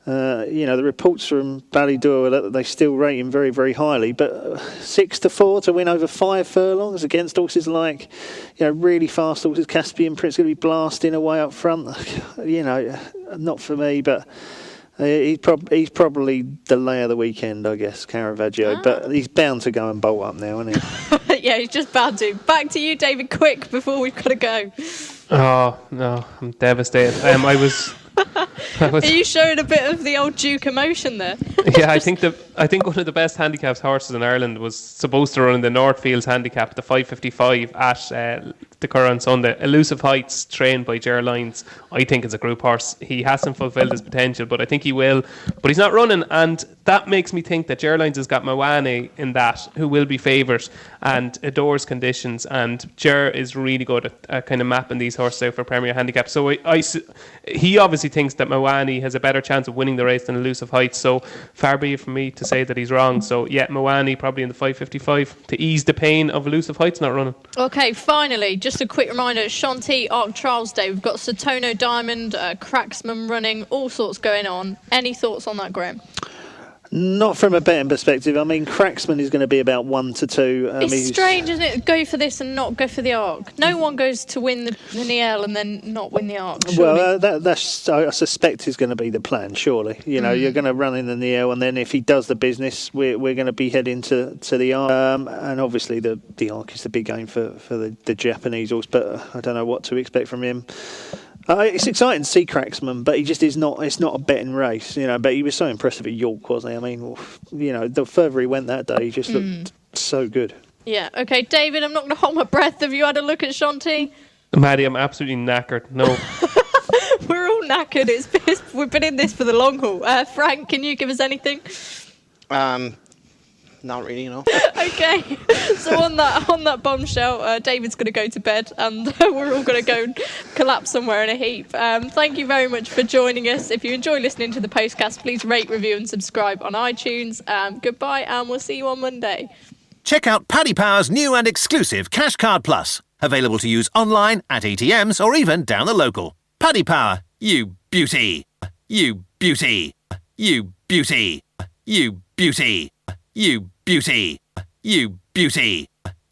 the reports from Ballydoyle that they still rate him very, very highly. But 6-4 to win over 5 furlongs against horses like, really fast horses. Caspian Prince going to be blasting away up front. Not for me, but He's probably the lay of the weekend, I guess, Caravaggio. But he's bound to go and bolt up now, isn't he? Yeah, he's just bound to. Back to you, David, quick before we've got to go. Oh no, I'm devastated. Are you showing a bit of the old Duke emotion there? Yeah, I think one of the best handicaps horses in Ireland was supposed to run in the Northfields handicap, the 5:55 at the Curragh on Sunday. Elusive Heights, trained by Ger Lyons. I think it's a group horse. He hasn't fulfilled his potential, but I think he will. But he's not running, and that makes me think that Ger Lyons has got Mawane in that, who will be favourite and adores conditions. And Ger is really good at kind of mapping these horses out for Premier Handicap. So he obviously thinks that Mawane has a better chance of winning the race than Elusive Heights. So far be it from me to say that he's wrong. So yeah, Mawane probably in the 5:55 to ease the pain of Elusive Heights not running. Okay, finally, just a quick reminder, Shanti Arc Trials Day. We've got Satono Diamond, Cracksman running, all sorts going on. Any thoughts on that, Graham? Not from a betting perspective. I mean, Cracksman is going to be about 1 to 2. It's strange, isn't it? Go for this and not go for the Arc. No one goes to win the Niel and then not win the Arc. Surely. Well, that's I suspect is going to be the plan. Surely, you're going to run in the Niel, and then if he does the business, we're going to be heading to the Arc. And obviously, the Arc is the big game for the Japanese horse. But I don't know what to expect from him. It's exciting to see Cracksman, but he just is not. It's not a betting race, But he was so impressive at York, wasn't he? I mean, the further he went that day, he just looked so good. Yeah. Okay, David. I'm not going to hold my breath. Have you had a look at Shanti? Maddie, I'm absolutely knackered. No. We're all knackered. We've been in this for the long haul. Frank, can you give us anything? Not really, Okay, so on that bombshell, David's going to go to bed, and we're all going to go and collapse somewhere in a heap. Thank you very much for joining us. If you enjoy listening to the Postcast, please rate, review, and subscribe on iTunes. Goodbye, and we'll see you on Monday. Check out Paddy Power's new and exclusive Cash Card Plus, available to use online, at ATMs, or even down the local. Paddy Power, you beauty. You beauty. You beauty. You beauty. You beauty. You beauty.